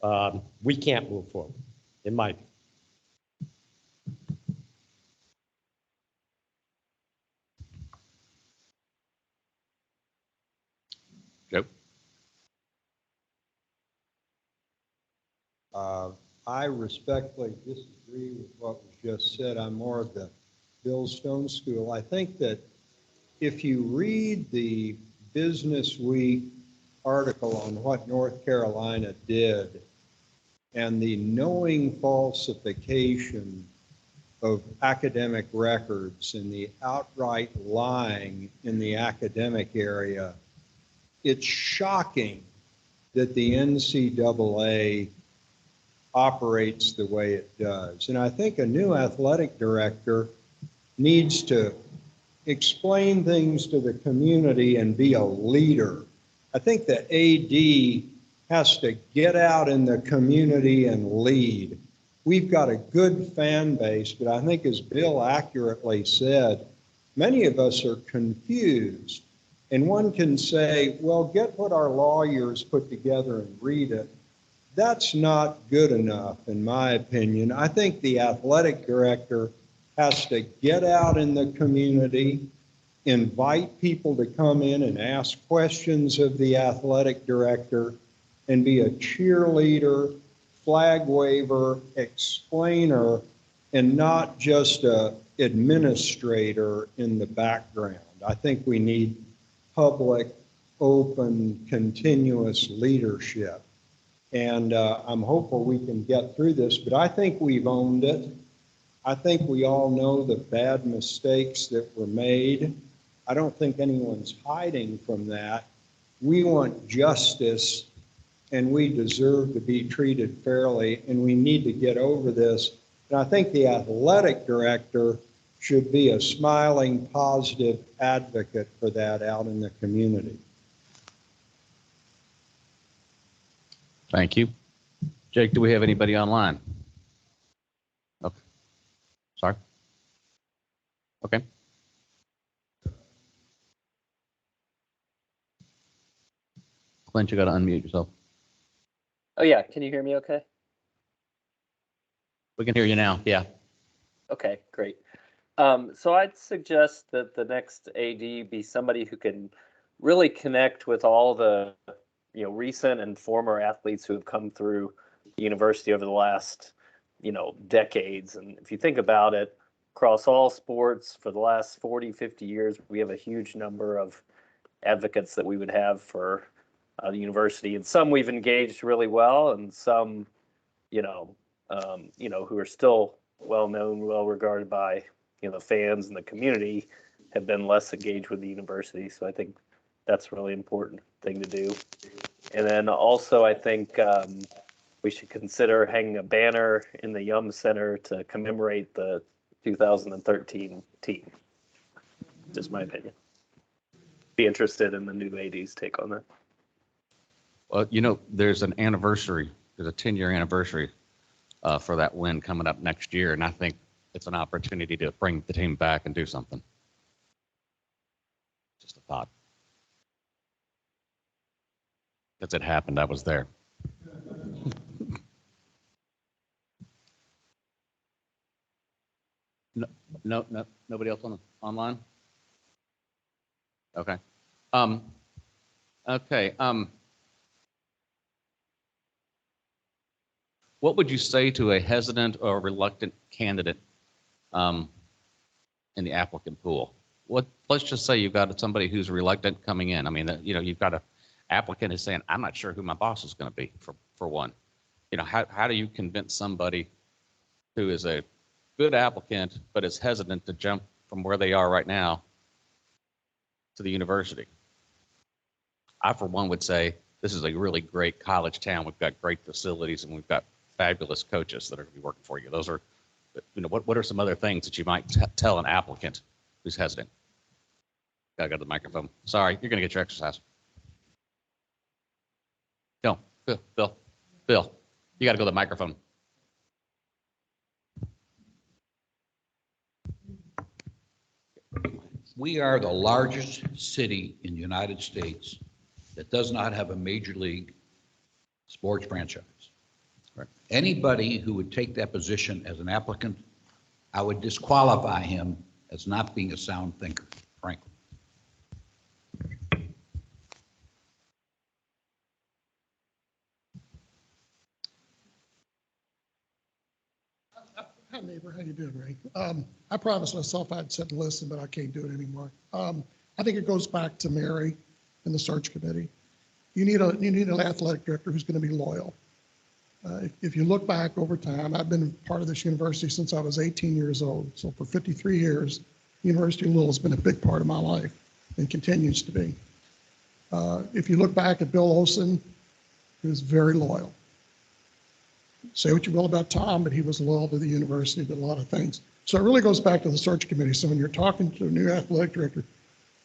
that. We can't move forward, in my view. Joe? I respectfully disagree with what was just said. I'm more of the Bill Stone school. I think that if you read the Business Week article on what North Carolina did and the knowing falsification of academic records and the outright lying in the academic area, it's shocking that the NCAA operates the way it does. And I think a new athletic director needs to explain things to the community and be a leader. I think the AD has to get out in the community and lead. We've got a good fan base, but I think as Bill accurately said, many of us are confused. And one can say, well, get what our lawyers put together and read it. That's not good enough, in my opinion. I think the athletic director has to get out in the community, invite people to come in and ask questions of the athletic director, and be a cheerleader, flag waver, explainer, and not just an administrator in the background. I think we need public, open, continuous leadership. And I'm hopeful we can get through this, but I think we've owned it. I think we all know the bad mistakes that were made. I don't think anyone's hiding from that. We want justice, and we deserve to be treated fairly, and we need to get over this. And I think the athletic director should be a smiling, positive advocate for that out in the community. Thank you. Jake, do we have anybody online? Okay. Sorry. Okay. Clint, you got to unmute yourself. Oh yeah, can you hear me okay? We can hear you now. Yeah. Okay, great. So I'd suggest that the next AD be somebody who can really connect with all the recent and former athletes who have come through the university over the last decades. And if you think about it, across all sports for the last 40, 50 years, we have a huge number of advocates that we would have for the university, and some we've engaged really well, and some who are still well known, well regarded by the fans and the community, have been less engaged with the university. So I think that's a really important thing to do. And then also I think we should consider hanging a banner in the Yum Center to commemorate the 2013 team. Just my opinion. Be interested in the new AD's take on that. Well, there's an anniversary. There's a 10-year anniversary for that win coming up next year, and I think it's an opportunity to bring the team back and do something. Just a thought. Because it happened, I was there. No, nobody else online? Okay. Okay. What would you say to a hesitant or reluctant candidate in the applicant pool? Let's just say you've got somebody who's reluctant coming in. I mean, you've got an applicant who's saying, I'm not sure who my boss is going to be, for one. How do you convince somebody who is a good applicant but is hesitant to jump from where they are right now to the university? I, for one, would say this is a really great college town. We've got great facilities, and we've got fabulous coaches that are going to be working for you. Those are, what are some other things that you might tell an applicant who's hesitant? Gotta go to the microphone. Sorry, you're going to get your exercise. Go, Bill, you got to go to the microphone. We are the largest city in the United States that does not have a major league sports franchise. Right. Anybody who would take that position as an applicant, I would disqualify him as not being a sound thinker, frankly. Hi, neighbor. How you doing, Ray? I promised myself I'd sit and listen, but I can't do it anymore. I think it goes back to Mary and the search committee. You need an athletic director who's going to be loyal. If you look back over time, I've been part of this university since I was 18 years old. So for 53 years, University of Louisville has been a big part of my life and continues to be. If you look back at Bill Olson, he was very loyal. Say what you will about Tom, but he was loyal to the university, did a lot of things. So it really goes back to the search committee. So when you're talking to a new athletic director,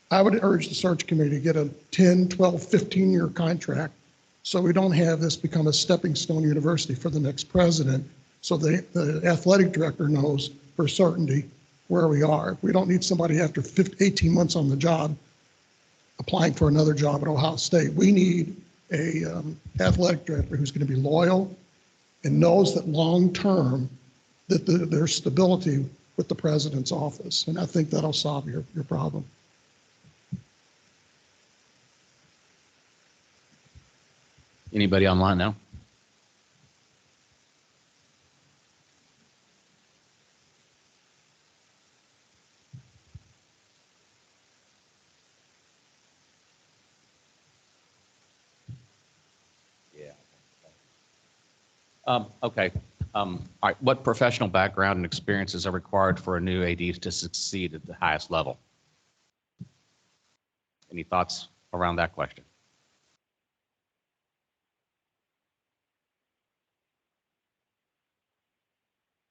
I would urge the search committee to get a 10, 12, 15-year contract so we don't have this become a stepping stone university for the next president. So the athletic director knows for certainty where we are. We don't need somebody after 18 months on the job applying for another job at Ohio State. We need a athletic director who's going to be loyal and knows that long-term that there's stability with the president's office. And I think that'll solve your problem. Anybody online now? Okay. All right. What professional background and experiences are required for a new AD to succeed at the highest level? Any thoughts around that question?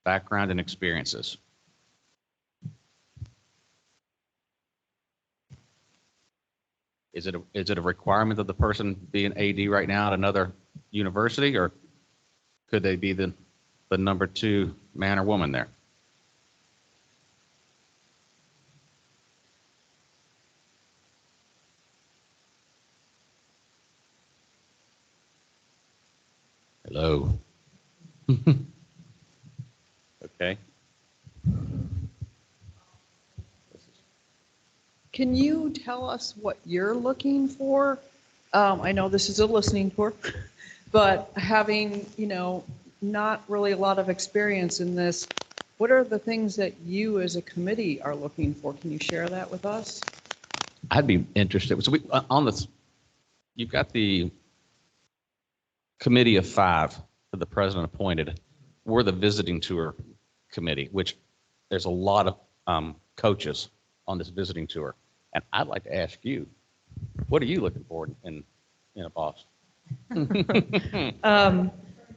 Background and experiences. Is it a requirement that the person be an AD right now at another university, or could they be the number 2 man or woman there? Hello. Okay. Can you tell us what you're looking for? I know this is a listening tour, but having, not really a lot of experience in this, what are the things that you as a committee are looking for? Can you share that with us? I'd be interested. So on this, you've got the committee of 5 that the president appointed. We're the visiting tour committee, which there's a lot of coaches on this visiting tour. And I'd like to ask you, what are you looking for in a boss?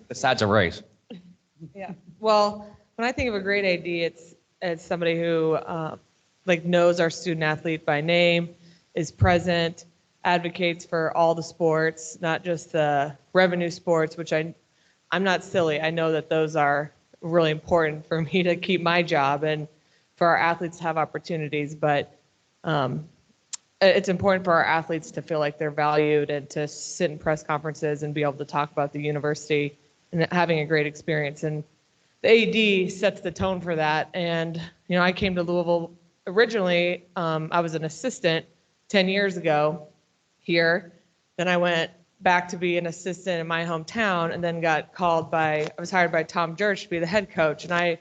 Besides a race. Yeah. Well, when I think of a great AD, it's somebody who knows our student athlete by name, is present, advocates for all the sports, not just the revenue sports, which I'm not silly. I know that those are really important for me to keep my job and for our athletes to have opportunities. But it's important for our athletes to feel like they're valued and to sit in press conferences and be able to talk about the university and having a great experience. And the AD sets the tone for that. And, I came to Louisville originally, I was an assistant 10 years ago here. Then I went back to be an assistant in my hometown and then got I was hired by Tom Jurch to be the head coach. And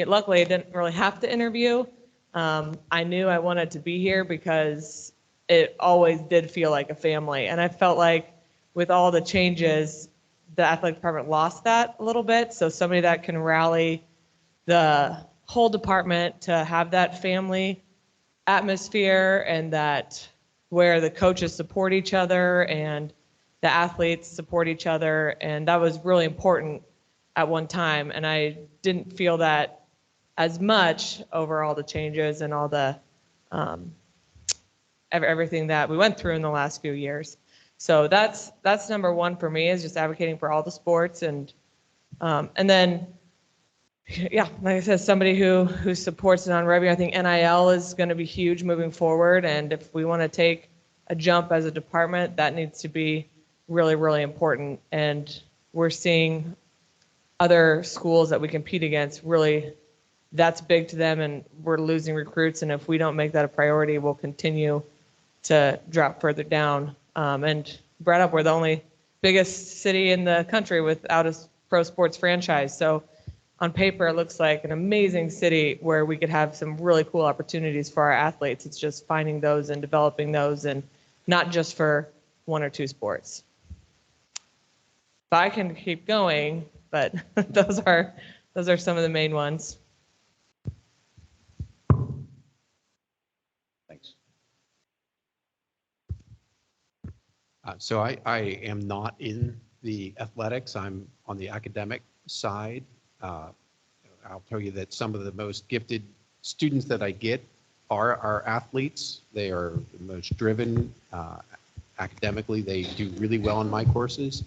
luckily I didn't really have to interview. I knew I wanted to be here because it always did feel like a family. And I felt like with all the changes, the athletic department lost that a little bit. So somebody that can rally the whole department to have that family atmosphere and that where the coaches support each other and the athletes support each other. And that was really important at one time. And I didn't feel that as much over all the changes and all the everything that we went through in the last few years. So that's number 1 for me, is just advocating for all the sports and then yeah, like I said, somebody who supports non-revenue. I think NIL is going to be huge moving forward, and if we want to take a jump as a department, that needs to be really, really important. And we're seeing other schools that we compete against really, that's big to them, and we're losing recruits. And if we don't make that a priority, we'll continue to drop further down. And brought up, we're the only biggest city in the country without a pro sports franchise. So on paper, it looks like an amazing city where we could have some really cool opportunities for our athletes. It's just finding those and developing those, and not just for one or two sports. But I can keep going, but those are some of the main ones. Thanks. So I am not in the athletics. I'm on the academic side. I'll tell you that some of the most gifted students that I get are our athletes. They are the most driven academically. They do really well in my courses.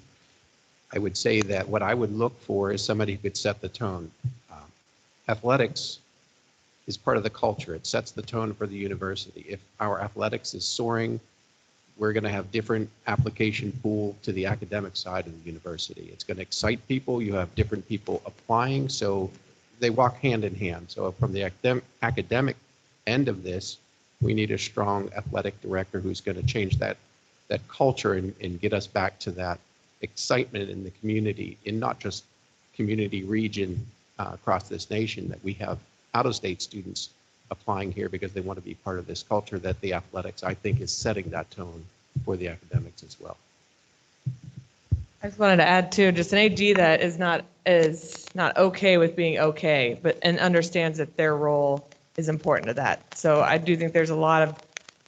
I would say that what I would look for is somebody who could set the tone. Athletics is part of the culture. It sets the tone for the university. If our athletics is soaring, we're going to have different application pool to the academic side of the university. It's going to excite people. You have different people applying, so they walk hand in hand. So from the academic end of this, we need a strong athletic director who's going to change that culture and get us back to that excitement in the community, in not just community region across this nation, that we have out-of-state students applying here because they want to be part of this culture, that the athletics, I think, is setting that tone for the academics as well. I just wanted to add too, just an AG that is not okay with being okay, and understands that their role is important to that. So I do think there's a lot of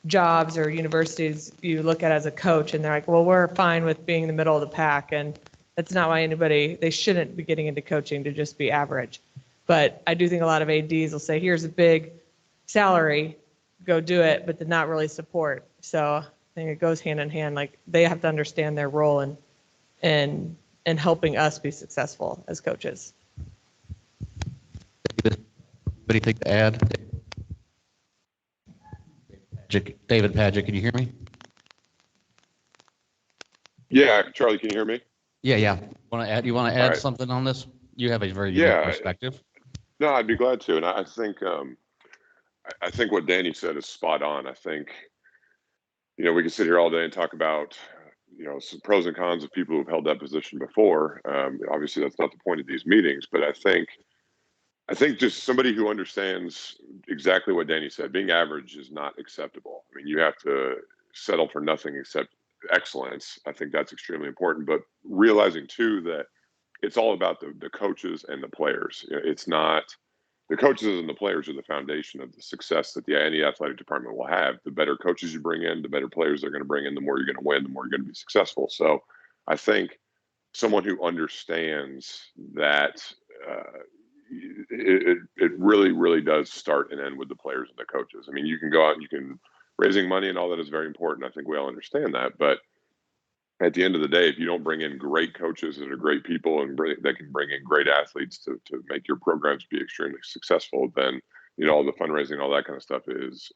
jobs or universities you look at as a coach and they're like, well, we're fine with being in the middle of the pack, and that's not why they shouldn't be getting into coaching to just be average. But I do think a lot of ADs will say, here's a big salary, go do it, but to not really support. So I think it goes hand in hand. Like, they have to understand their role in helping us be successful as coaches. Anything to add? David Padgett, can you hear me? Yeah, Charlie, can you hear me? Yeah. You want to add right. something on this? You have a very unique perspective. No, I'd be glad to. And I think what Danny said is spot on. I think, we can sit here all day and talk about, some pros and cons of people who've held that position before. Obviously, that's not the point of these meetings, but I think just somebody who understands exactly what Danny said, being average is not acceptable. I mean, you have to settle for nothing except excellence. I think that's extremely important, but realizing too that it's all about the coaches and the players. It's not, the coaches and the players are the foundation of the success that any athletic department will have. The better coaches you bring in, the better players they're going to bring in, the more you're going to win, the more you're going to be successful. So I think someone who understands that it really, really does start and end with the players and the coaches. I mean, you can go out and raising money and all that is very important. I think we all understand that. But at the end of the day, if you don't bring in great coaches that are great people and that can bring in great athletes to make your programs be extremely successful, then, all the fundraising and all that kind of stuff is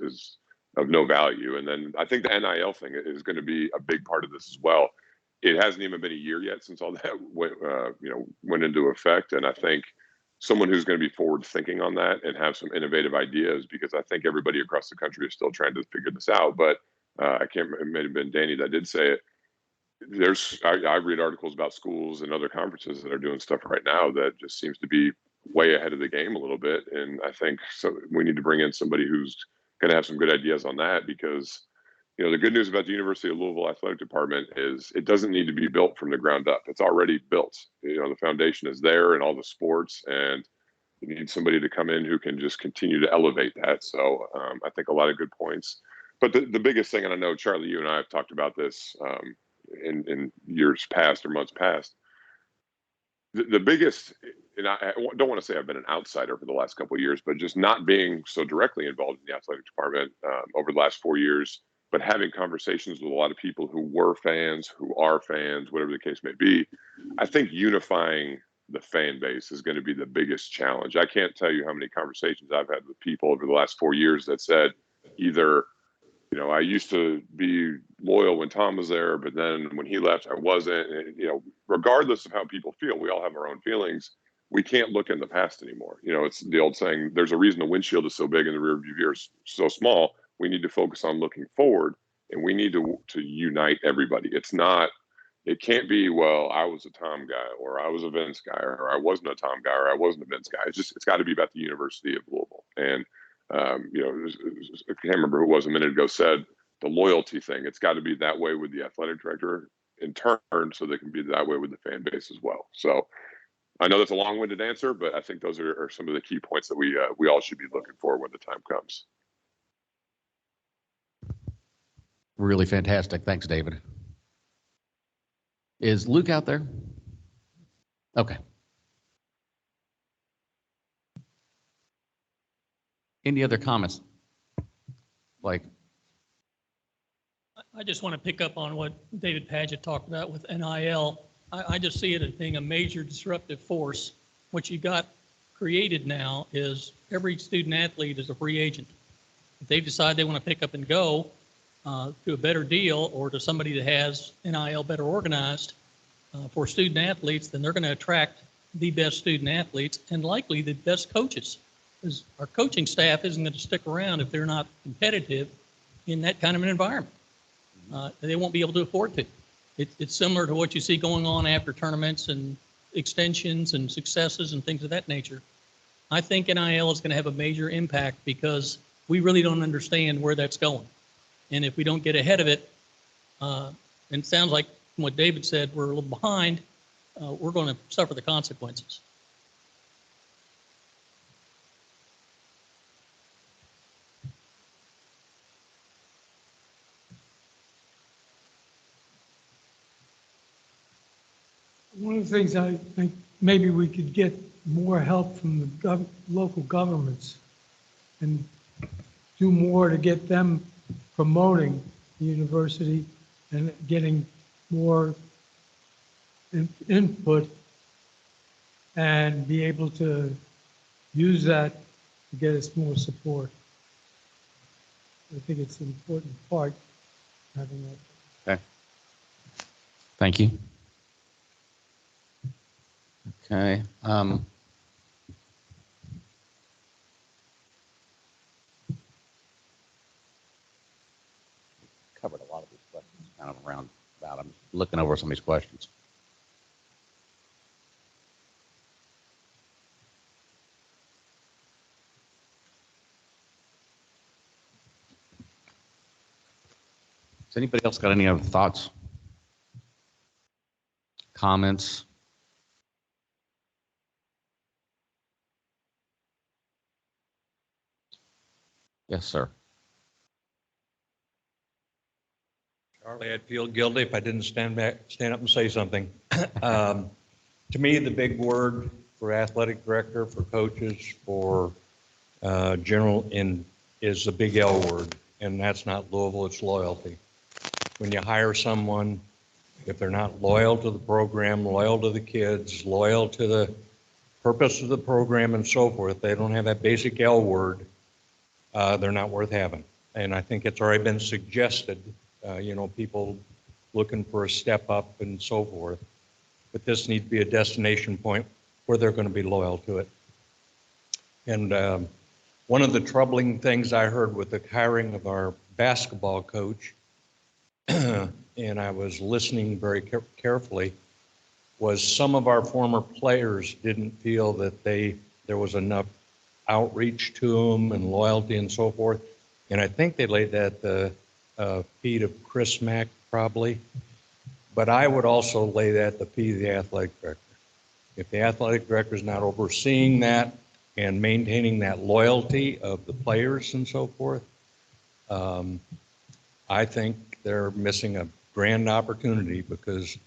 of no value. And then I think the NIL thing is going to be a big part of this as well. It hasn't even been a year yet since all that went into effect. And I think someone who's going to be forward thinking on that and have some innovative ideas, because I think everybody across the country is still trying to figure this out. But it may have been Danny that did say it. I read articles about schools and other conferences that are doing stuff right now that just seems to be way ahead of the game a little bit. And I think we need to bring in somebody who's going to have some good ideas on that, because the good news about the University of Louisville Athletic Department is it doesn't need to be built from the ground up. It's already built. The foundation is there in all the sports, and you need somebody to come in who can just continue to elevate that. So I think a lot of good points. But the biggest thing, and I know, Charlie, you and I have talked about this in years past or months past, the biggest, and I don't want to say I've been an outsider for the last couple of years, but just not being so directly involved in the athletic department over the last 4 years, but having conversations with a lot of people who were fans, who are fans, whatever the case may be. I think unifying the fan base is going to be the biggest challenge. I can't tell you how many conversations I've had with people over the last 4 years that said either, you know, I used to be loyal when Tom was there, but then when he left, I wasn't. And, you know, regardless of how people feel, we all have our own feelings. We can't look in the past anymore. You know, it's the old saying, there's a reason the windshield is so big and the rear view mirror is so small. We need to focus on looking forward, and we need to unite everybody. It can't be, well, I was a Tom guy, or I was a Vince guy, or I wasn't a Tom guy, or I wasn't a Vince guy. It's got to be about the University of Louisville. And, you know, I can't remember who it was a minute ago said the loyalty thing. It's got to be that way with the athletic director in turn, so they can be that way with the fan base as well. So I know that's a long-winded answer, but I think those are some of the key points that we all should be looking for when the time comes. Really fantastic. Thanks, David. Is Luke out there? Okay. Any other comments? Like, I just want to pick up on what David Paget talked about with NIL. I just see it as being a major disruptive force. What you got created now is every student athlete is a free agent. If they decide they want to pick up and go to a better deal or to somebody that has NIL better organized for student athletes, then they're going to attract the best student athletes and likely the best coaches. Because our coaching staff isn't going to stick around if they're not competitive in that kind of an environment. They won't be able to afford to. It's similar to what you see going on after tournaments and extensions and successes and things of that nature. I think NIL is going to have a major impact because we really don't understand where that's going. And if we don't get ahead of it, and it sounds like from what David said, we're a little behind, we're going to suffer the consequences. One of the things I think maybe we could get more help from the local governments and do more to get them promoting the university and getting more input and be able to use that to get us more support. I think it's an important part, having that. okay. Thank you. Okay. Covered a lot of these questions kind of around about. I'm looking over some of these questions. Has anybody else got any other thoughts? Comments? Yes, sir. Charlie, I'd feel guilty if I didn't stand up and say something. To me, the big word for athletic director, for coaches, for general is the big L word, and that's not Louisville, it's loyalty. When you hire someone, if they're not loyal to the program, loyal to the kids, loyal to the purpose of the program and so forth, they don't have that basic L word, they're not worth having. And I think it's already been suggested, you know, people looking for a step up and so forth. But this needs to be a destination point where they're going to be loyal to it. And one of the troubling things I heard with the hiring of our basketball coach, and I was listening very carefully, was some of our former players didn't feel that there was enough outreach to them and loyalty and so forth. And I think they laid that at the feet of Chris Mack probably. But I would also lay that at the feet of the athletic director. If the athletic director is not overseeing that and maintaining that loyalty of the players and so forth, I think they're missing a grand opportunity, because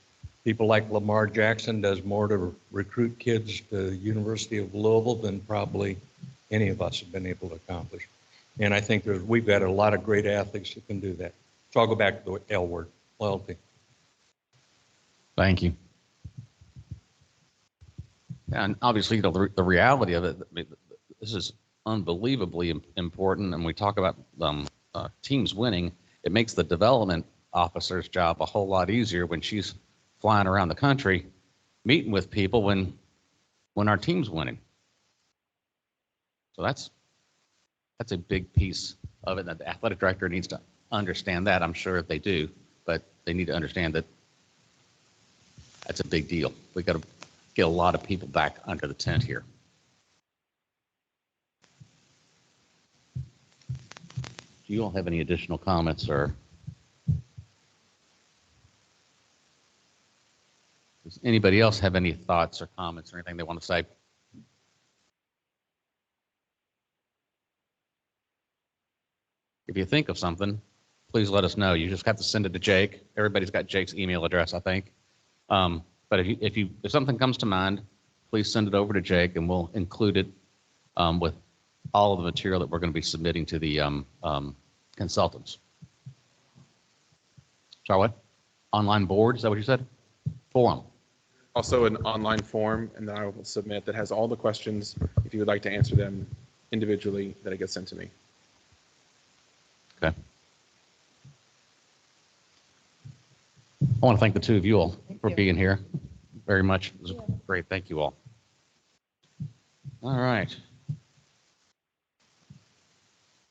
people like Lamar Jackson does more to recruit kids to the University of Louisville than probably any of us have been able to accomplish. And I think we've got a lot of great athletes that can do that. So I'll go back to the L word, loyalty. Thank you. And obviously, the reality of it, I mean, this is unbelievably important. And we talk about teams winning. It makes the development officer's job a whole lot easier when she's flying around the country, meeting with people when our team's winning. So that's a big piece of it. That the athletic director needs to understand that. I'm sure they do, but they need to understand that that's a big deal. We got to get a lot of people back under the tent here. Do you all have any additional comments, or does anybody else have any thoughts or comments or anything they want to say? If you think of something, please let us know. You just have to send it to Jake. Everybody's got Jake's email address, I think. But if something comes to mind, please send it over to Jake, and we'll include it with all of the material that we're going to be submitting to the consultants. Sorry, what? Online board? Is that what you said? Forum. Also an online form, and then I will submit that has all the questions, if you would like to answer them individually, that it gets sent to me. Okay. I want to thank the two of you all for being here very much. It was great. Thank you all. All right.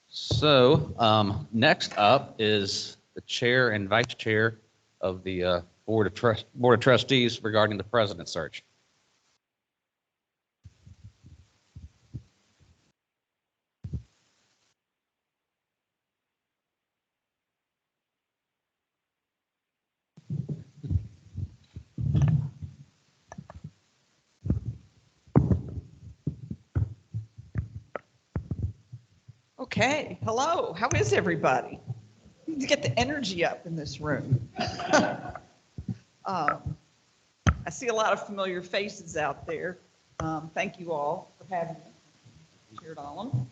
So next up is the chair and vice chair of the Board of Trustees regarding the president search. Okay, hello, how is everybody? Need to get the energy up in this room. I see a lot of familiar faces out there. Thank you all for having me. Chair Dahlem.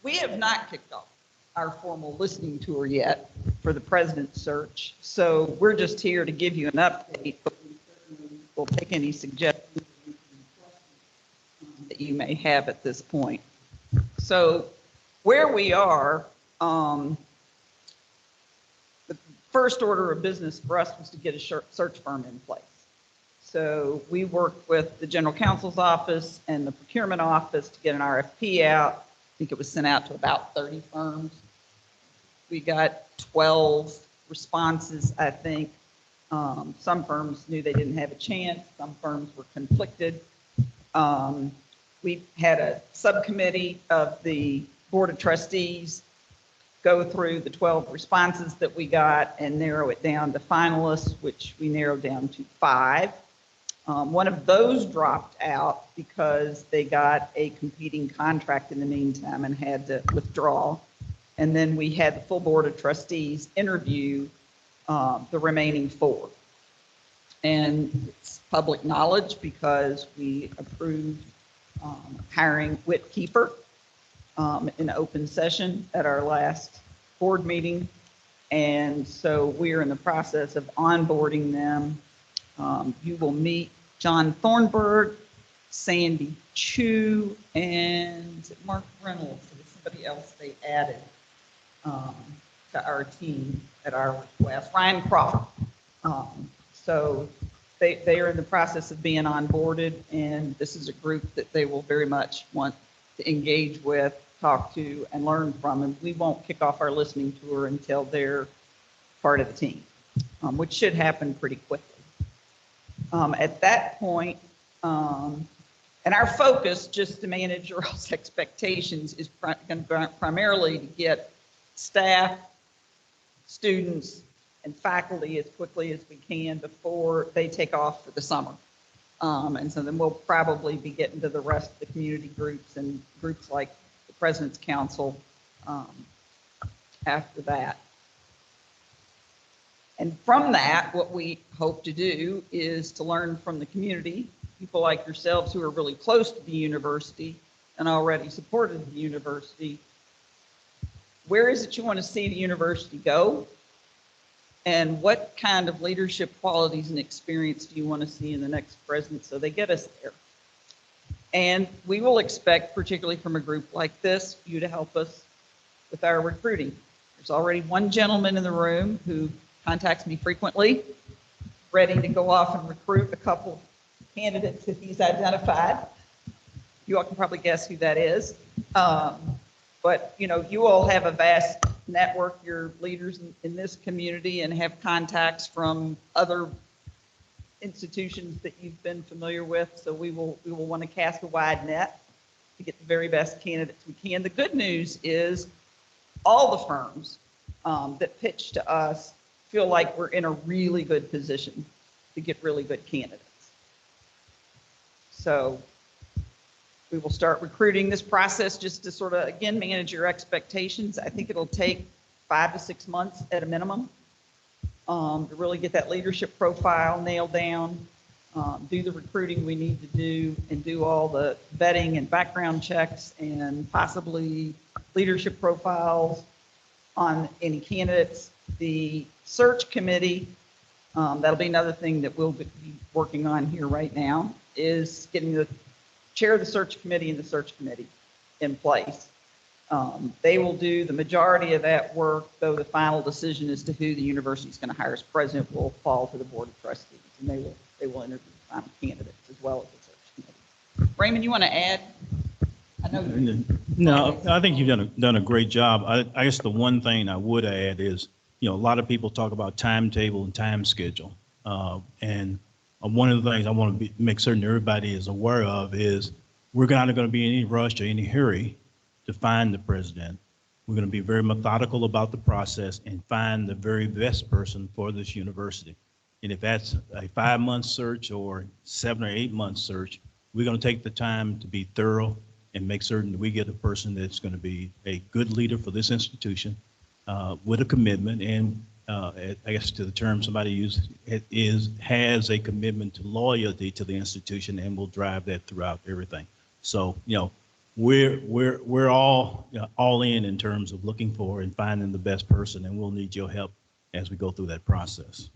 We have not kicked off our formal listening tour yet for the president's search, so we're just here to give you an update, but we certainly will take any suggestions that you may have at this point. So where we are, the first order of business for us was to get a search firm in place. So we worked with the general counsel's office and the procurement office to get an RFP out. I think it was sent out to about 30 firms. We got 12 responses, I think. Some firms knew they didn't have a chance. Some firms were conflicted. We had a subcommittee of the Board of Trustees go through the 12 responses that we got and narrow it down to finalists, which we narrowed down to 5. One of those dropped out because they got a competing contract in the meantime and had to withdraw. And then we had the full Board of Trustees interview the remaining 4. And it's public knowledge because we approved hiring Whit Keeper in open session at our last board meeting. And so we are in the process of onboarding them. You will meet John Thornburg, Sandy Chu, and Mark Reynolds. So somebody else they added to our team at our request, Ryan Crawford. So they are in the process of being onboarded, and this is a group that they will very much want to engage with, talk to, and learn from. And we won't kick off our listening tour until they're part of the team, which should happen pretty quickly. At that point, and our focus, just to manage your all's expectations, is primarily to get staff, students, and faculty as quickly as we can before they take off for the summer. And so then we'll probably be getting to the rest of the community groups and groups like the President's Council after that. And from that, what we hope to do is to learn from the community, people like yourselves who are really close to the university and already supported the university. Where is it you want to see the university go? And what kind of leadership qualities and experience do you want to see in the next president? So they get us there. And we will expect, particularly from a group like this, you to help us with our recruiting. There's already one gentleman in the room who contacts me frequently, ready to go off and recruit a couple candidates that he's identified. You all can probably guess who that is. But you know, you all have a vast network. You're leaders in this community and have contacts from other institutions that you've been familiar with. So we will want to cast a wide net to get the very best candidates we can. The good news is all the firms that pitch to us feel like we're in a really good position to get really good candidates. So we will start recruiting. This process, just to sort of, again, manage your expectations. I think it'll take 5 to 6 months at a minimum to really get that leadership profile nailed down, do the recruiting we need to do, and do all the vetting and background checks and possibly leadership profiles on any candidates. The search committee, that'll be another thing that we'll be working on here right now, is getting the chair of the search committee and the search committee in place. They will do the majority of that work, though the final decision as to who the university is going to hire as president will fall to the board of trustees, and they will interview the final candidates as well as the search committee. Raymond, you want to add? I know. No, I think you've done a great job. I guess the one thing I would add is, you know, a lot of people talk about timetable and time schedule, and one of the things I want to make certain everybody is aware of is we're not going to be in any rush or any hurry to find the president. We're going to be very methodical about the process and find the very best person for this university. And if that's a 5-month search or 7 or 8 month search, we're going to take the time to be thorough and make certain that we get a person that's going to be a good leader for this institution with a commitment and I guess to the term somebody used, has a commitment to loyalty to the institution and will drive that throughout everything. So, you know, we're all all in terms of looking for and finding the best person, and we'll need your help as we go through that process.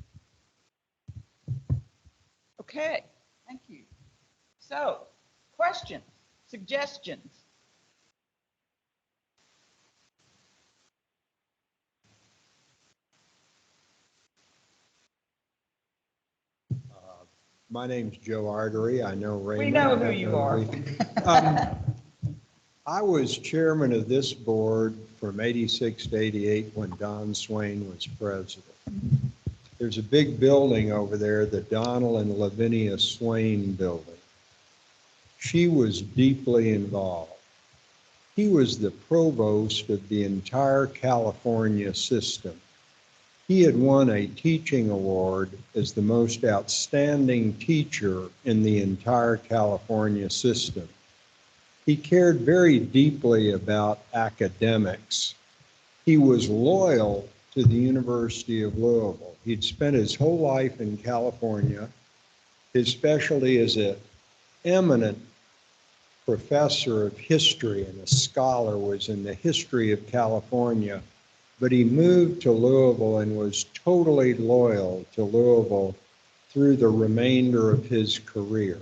Okay, thank you. So, questions, suggestions? My name's Joe Artery. I know Raymond. We know who you are. I was chairman of this board from 86 to 88 when Don Swain was president. There's a big building over there, the Donald and Lavinia Swain building. She was deeply involved. He was the provost of the entire California system. He had won a teaching award as the most outstanding teacher in the entire California system. He cared very deeply about academics. He was loyal to the University of Louisville. He'd spent his whole life in California. His specialty is an eminent professor of history and a scholar, was in the history of California. But he moved to Louisville and was totally loyal to Louisville through the remainder of his career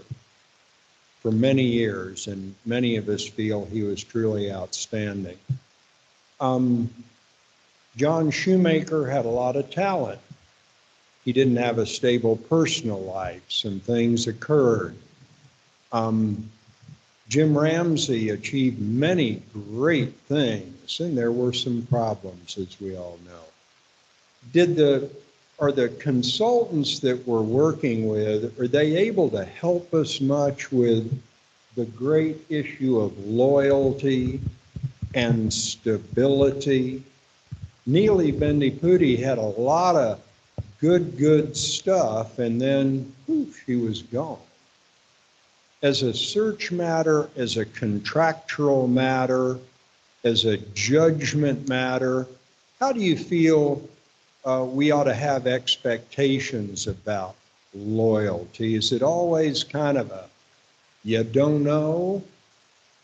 for many years, and many of us feel he was truly outstanding. John Shoemaker had a lot of talent. He didn't have a stable personal life. Some things occurred. Jim Ramsey achieved many great things, and there were some problems, as we all know. Are the consultants that we're working with, are they able to help us much with the great issue of loyalty and stability? Neely Bendiputi had a lot of good stuff, and then poof, she was gone. As a search matter, as a contractual matter, as a judgment matter, how do you feel we ought to have expectations about loyalty? Is it always kind of a, you don't know?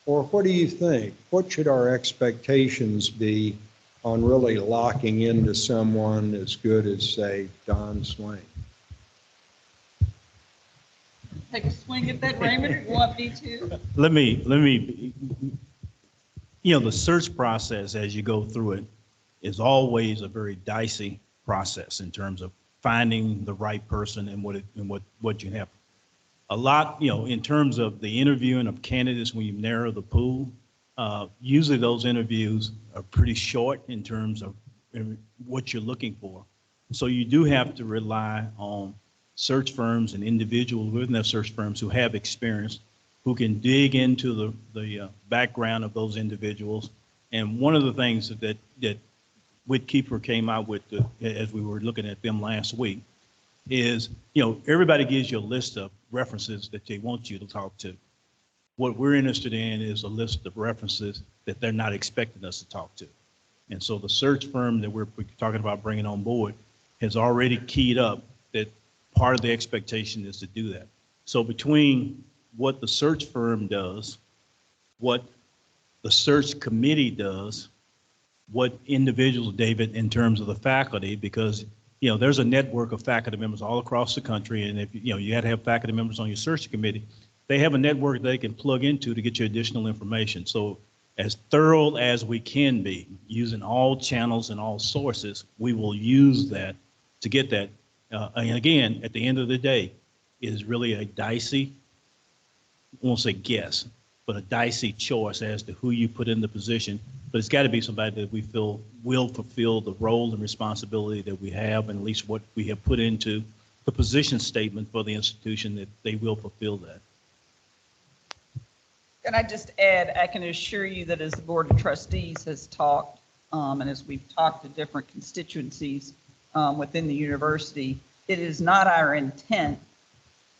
Or what do you think? What should our expectations be on really locking into someone as good as, say, Don Swain? Take a swing at that, Raymond, or you want me to? Let me, the search process as you go through it is always a very dicey process in terms of finding the right person and what you have. A lot, in terms of the interviewing of candidates, when you narrow the pool, usually those interviews are pretty short in terms of what you're looking for. So you do have to rely on search firms and individuals within those search firms who have experience, who can dig into the background of those individuals. And one of the things that Whitkeeper came out with as we were looking at them last week is, everybody gives you a list of references that they want you to talk to. What we're interested in is a list of references that they're not expecting us to talk to. And so the search firm that we're talking about bringing on board has already keyed up that part of the expectation is to do that. So between what the search firm does, what the search committee does, what individuals, David, in terms of the faculty, because there's a network of faculty members all across the country, and if you had to have faculty members on your search committee, they have a network they can plug into to get you additional information. So as thorough as we can be, using all channels and all sources, we will use that to get that. And again, at the end of the day, it is really a dicey, I won't say guess, but a dicey choice as to who you put in the position. But it's got to be somebody that we feel will fulfill the role and responsibility that we have, and at least what we have put into the position statement for the institution, that they will fulfill that. Can I just add, I can assure you that as the Board of Trustees has talked, and as we've talked to different constituencies within the university, it is not our intent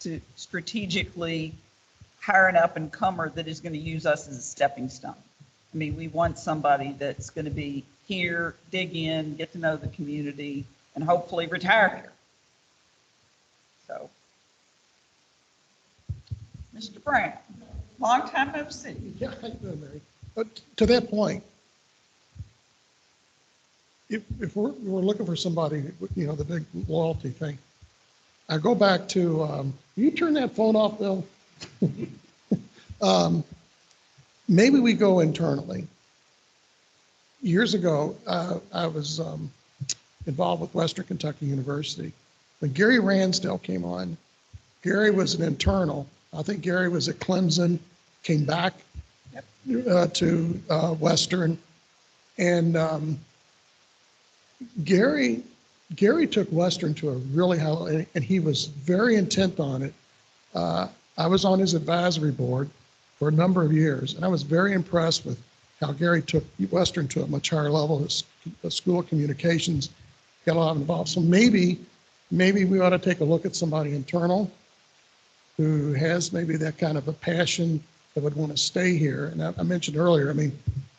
to strategically hire an up-and-comer that is going to use us as a stepping stone. I mean, we want somebody that's going to be here, dig in, get to know the community, and hopefully retire here. So, Mr. Brown, long time no see. Yeah, how you doing, Mary? But to that point, if we're looking for somebody, the big loyalty thing, I go back to, will you turn that phone off, Bill? Maybe we go internally. Years ago, I was involved with Western Kentucky University. When Gary Ransdell came on, Gary was an internal. I think Gary was at Clemson, came back to Western, and Gary took Western to a really high level, and he was very intent on it. I was on his advisory board for a number of years, and I was very impressed with how Gary took Western to a much higher level. The School of Communications got a lot involved. So maybe we ought to take a look at somebody internal who has maybe that kind of a passion that would want to stay here. And I mentioned earlier, I mean,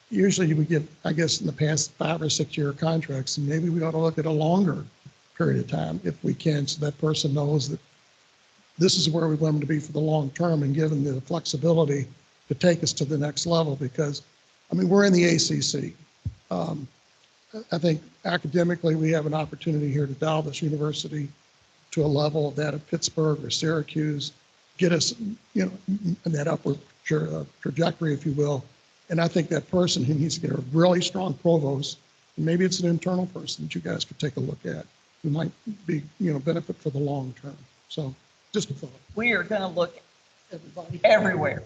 usually we get, I guess, in the past 5 or 6 year contracts, and maybe we ought to look at a longer period of time if we can, so that person knows that this is where we want them to be for the long term, and give them the flexibility to take us to the next level. Because, I mean, we're in the ACC. I think academically we have an opportunity here to dial this university to a level of that of Pittsburgh or Syracuse, get us, in that upward trajectory, if you will. And I think that person who needs to get a really strong provost, and maybe it's an internal person that you guys could take a look at, who might be, benefit for the long term. So just a thought. We are going to look everywhere.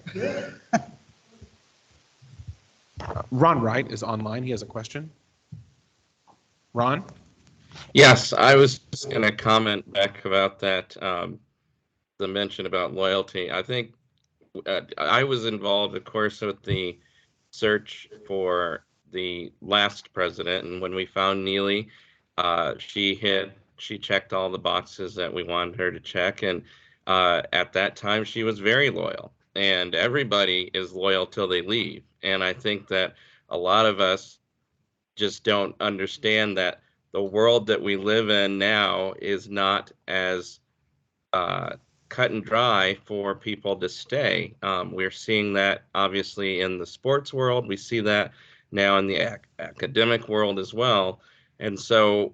Ron Wright is online. He has a question. Ron? Yes, I was just going to comment back about that, the mention about loyalty. I think I was involved, of course, with the search for the last president, and when we found Neely, she checked all the boxes that we wanted her to check, and at that time she was very loyal, and everybody is loyal till they leave. And I think that a lot of us just don't understand that the world that we live in now is not as cut and dry for people to stay. We're seeing that obviously in the sports world. We see that now in the academic world as well. And so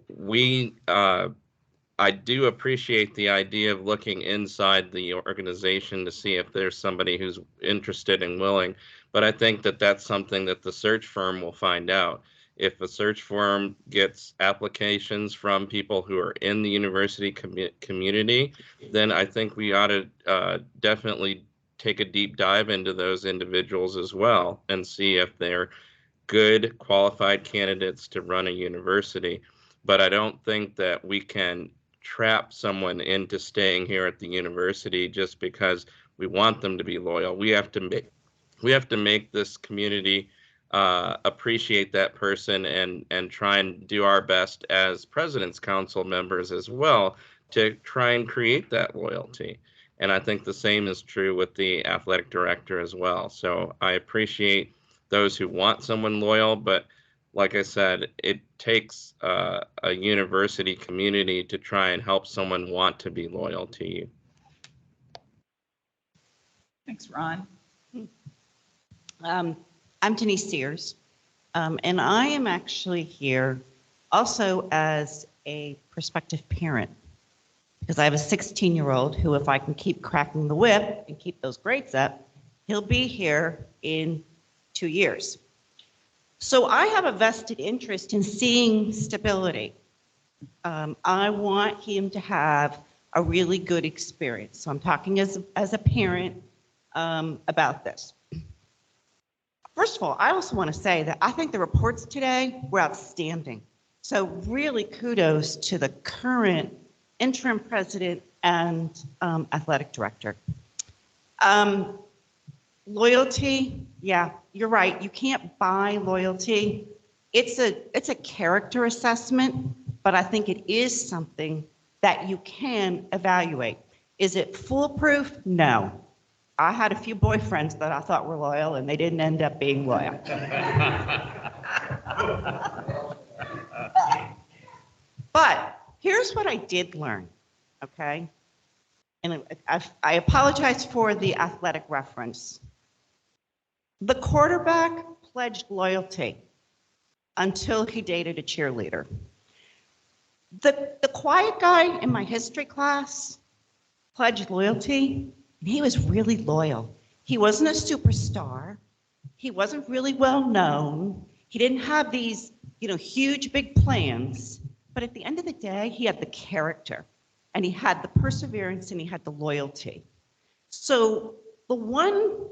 I do appreciate the idea of looking inside the organization to see if there's somebody who's interested and willing. But I think that that's something that the search firm will find out. If a search firm gets applications from people who are in the university community, then I think we ought to definitely take a deep dive into those individuals as well and see if they're good, qualified candidates to run a university. But I don't think that we can trap someone into staying here at the university just because we want them to be loyal. We have to make this community appreciate that person and try and do our best as President's Council members as well to try and create that loyalty. And I think the same is true with the athletic director as well. So I appreciate those who want someone loyal, but like I said, it takes a university community to try and help someone want to be loyal to you. Thanks, Ron. I'm Denise Sears, and I am actually here also as a prospective parent because I have a 16-year-old who, if I can keep cracking the whip and keep those grades up, he'll be here in 2 years. So I have a vested interest in seeing stability. I want him to have a really good experience. So I'm talking as a parent about this. First of all, I also want to say that I think the reports today were outstanding. So really kudos to the current interim president and athletic director. Loyalty, yeah, you're right. You can't buy loyalty. It's a character assessment, but I think it is something that you can evaluate. Is it foolproof? No. I had a few boyfriends that I thought were loyal and they didn't end up being loyal. But here's what I did learn, okay? And I apologize for the athletic reference. The quarterback pledged loyalty until he dated a cheerleader. The quiet guy in my history class pledged loyalty, and he was really loyal. He wasn't a superstar. He wasn't really well known. He didn't have these, huge big plans. But at the end of the day, he had the character, and he had the perseverance, and he had the loyalty. So the one,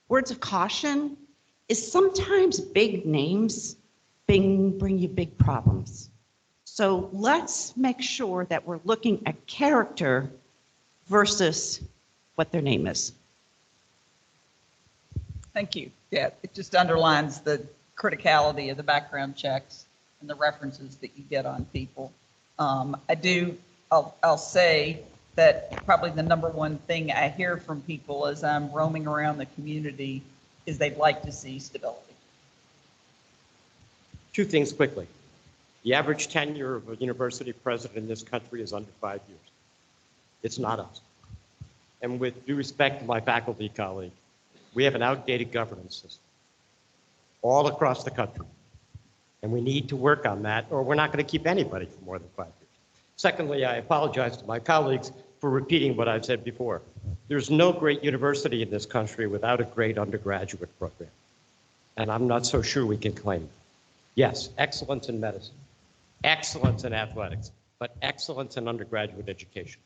words of caution is sometimes big names bring you big problems. So let's make sure that we're looking at character versus what their name is. Thank you. Yeah, it just underlines the criticality of the background checks and the references that you get on people. I'll say that probably the number one thing I hear from people as I'm roaming around the community is they'd like to see stability. Two things quickly. The average tenure of a university president in this country is under 5 years. It's not us. And with due respect to my faculty colleague, we have an outdated governance system all across the country. And we need to work on that, or we're not going to keep anybody for more than 5 years. Secondly, I apologize to my colleagues for repeating what I've said before. There's no great university in this country without a great undergraduate program. And I'm not so sure we can claim that. Yes, excellence in medicine, excellence in athletics, but excellence in undergraduate education.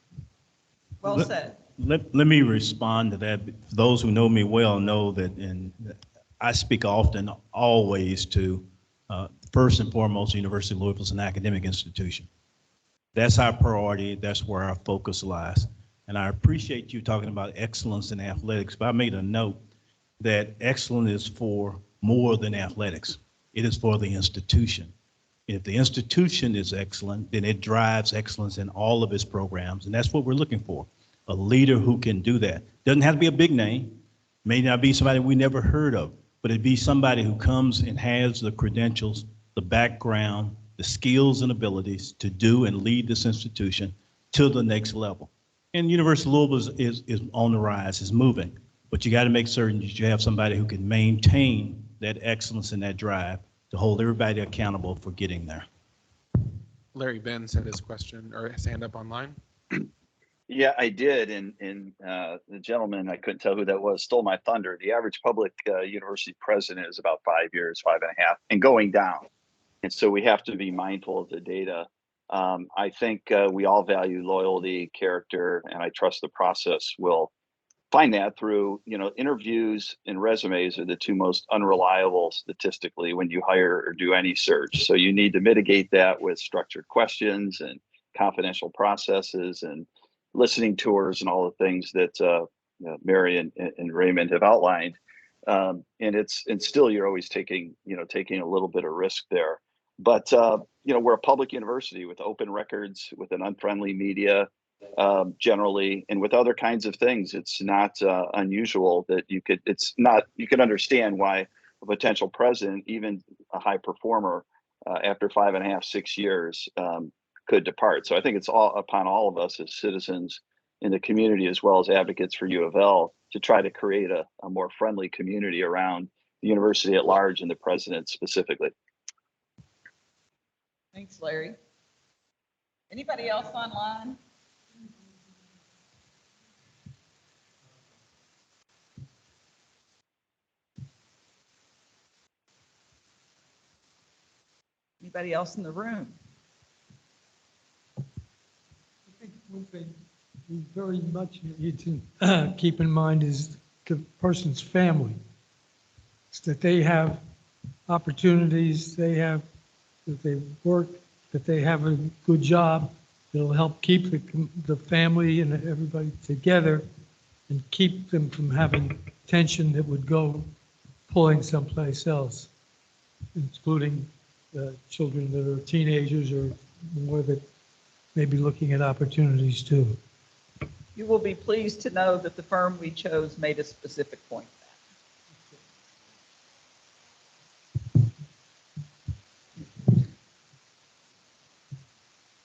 Well said. Let me respond to that. Those who know me well know that I speak often, always to, first and foremost, University of Louisville is an academic institution. That's our priority. That's where our focus lies. And I appreciate you talking about excellence in athletics, but I made a note that excellence is for more than athletics. It is for the institution. If the institution is excellent, then it drives excellence in all of its programs. And that's what we're looking for. A leader who can do that. Doesn't have to be a big name. May not be somebody we never heard of, but it'd be somebody who comes and has the credentials, the background, the skills and abilities to do and lead this institution to the next level. And University of Louisville is on the rise, is moving. But you got to make certain that you have somebody who can maintain that excellence and that drive to hold everybody accountable for getting there. Larry Benz had his question or his hand up online. Yeah, I did. And the gentleman, I couldn't tell who that was, stole my thunder. The average public university president is about 5 years, 5.5, and going down. And so we have to be mindful of the data. I think we all value loyalty, character, and I trust the process will find that through, interviews and resumes are the two most unreliable statistically when you hire or do any search. So you need to mitigate that with structured questions and confidential processes and listening tours and all the things that Mary and Raymond have outlined. And still you're always taking a little bit of risk there. But we're a public university with open records, with an unfriendly media, generally, and with other kinds of things. It's not unusual that you can understand why a potential president, even a high performer, after 5.5, 6 years, could depart. So I think it's all upon all of us as citizens in the community, as well as advocates for UofL, to try to create a more friendly community around the university at large and the president specifically. Thanks, Larry. Anybody else online? Anybody else in the room? I think one thing we very much need to keep in mind is the person's family. It's that they have opportunities, that they work, that they have a good job that'll help keep the family and everybody together and keep them from having tension that would go pulling someplace else, including children that are teenagers or more that may be looking at opportunities too. You will be pleased to know that the firm we chose made a specific point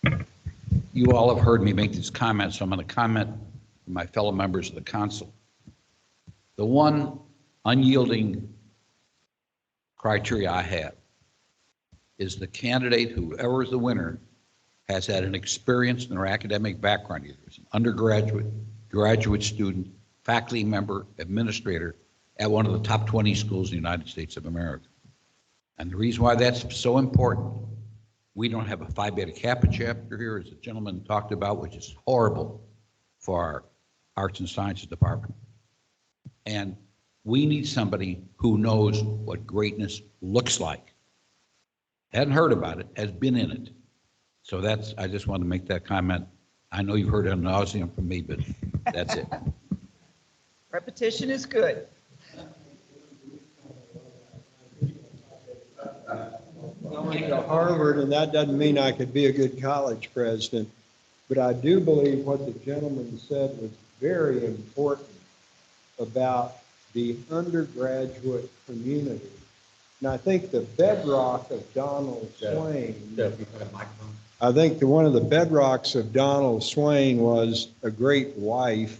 of that. You all have heard me make these comments, so I'm going to comment to my fellow members of the council. The one unyielding criteria I have is the candidate, whoever is the winner, has had an experience in their academic background, either as an undergraduate, graduate student, faculty member, administrator at one of the top 20 schools in the United States of America. And the reason why that's so important, we don't have a Phi Beta Kappa chapter here, as the gentleman talked about, which is horrible for our arts and sciences department. And we need somebody who knows what greatness looks like. Hadn't heard about it, has been in it. So I just want to make that comment. I know you've heard ad nauseum from me, but that's it. Repetition is good. I went to Harvard, and that doesn't mean I could be a good college president, but I do believe what the gentleman said was very important about the undergraduate community. And I think the bedrock of Donald Swain, I think one of the bedrocks of Donald Swain was a great wife,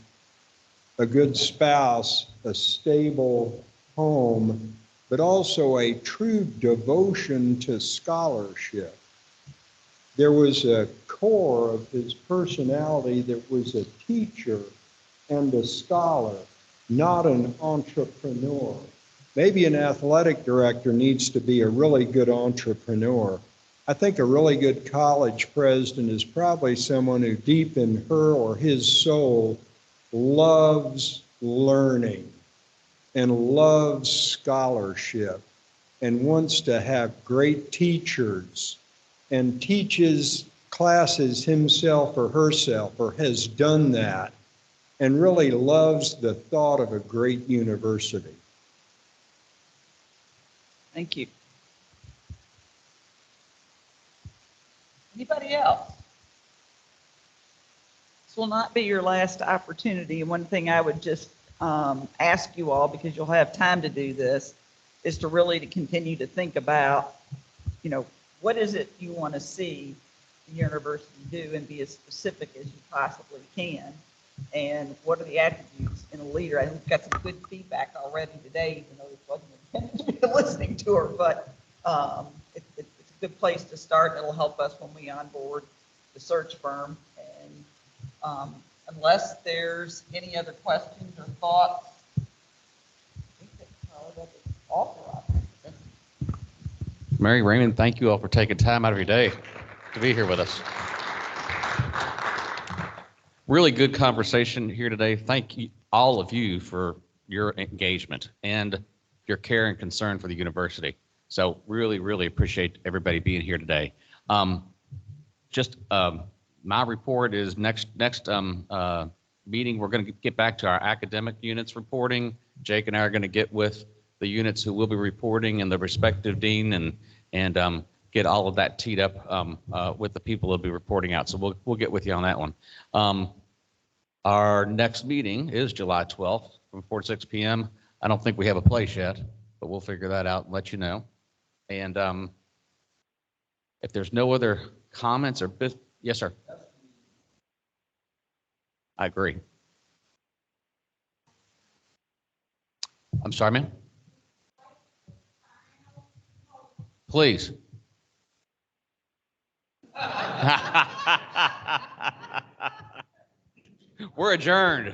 a good spouse, a stable home, but also a true devotion to scholarship. There was a core of his personality that was a teacher and a scholar, not an entrepreneur. Maybe an athletic director needs to be a really good entrepreneur. I think a really good college president is probably someone who deep in her or his soul loves learning and loves scholarship and wants to have great teachers and teaches classes himself or herself or has done that and really loves the thought of a great university. Thank you. Anybody else? This will not be your last opportunity. And one thing I would just ask you all, because you'll have time to do this, is to really continue to think about, what is it you want to see the university do and be as specific as you possibly can. And what are the attributes in a leader? I think we've got some good feedback already today, even though this wasn't intended to be listening to her, but it's a good place to start. It'll help us when we onboard the search firm. And unless there's any other questions or thoughts, I think that's probably what it's all for. Mary, Raymond, thank you all for taking time out of your day to be here with us. Really good conversation here today. Thank you, all of you, for your engagement and your care and concern for the university. So really, really appreciate everybody being here today. My report is next meeting, we're going to get back to our academic units reporting. Jake and I are going to get with the units who will be reporting and the respective dean and get all of that teed up with the people who'll be reporting out. So we'll get with you on that one. Our next meeting is July 12th from 4 to 6 p.m. I don't think we have a place yet, but we'll figure that out and let you know. And if there's no other comments or yes, sir. I agree. I'm sorry, man. Please. We're adjourned.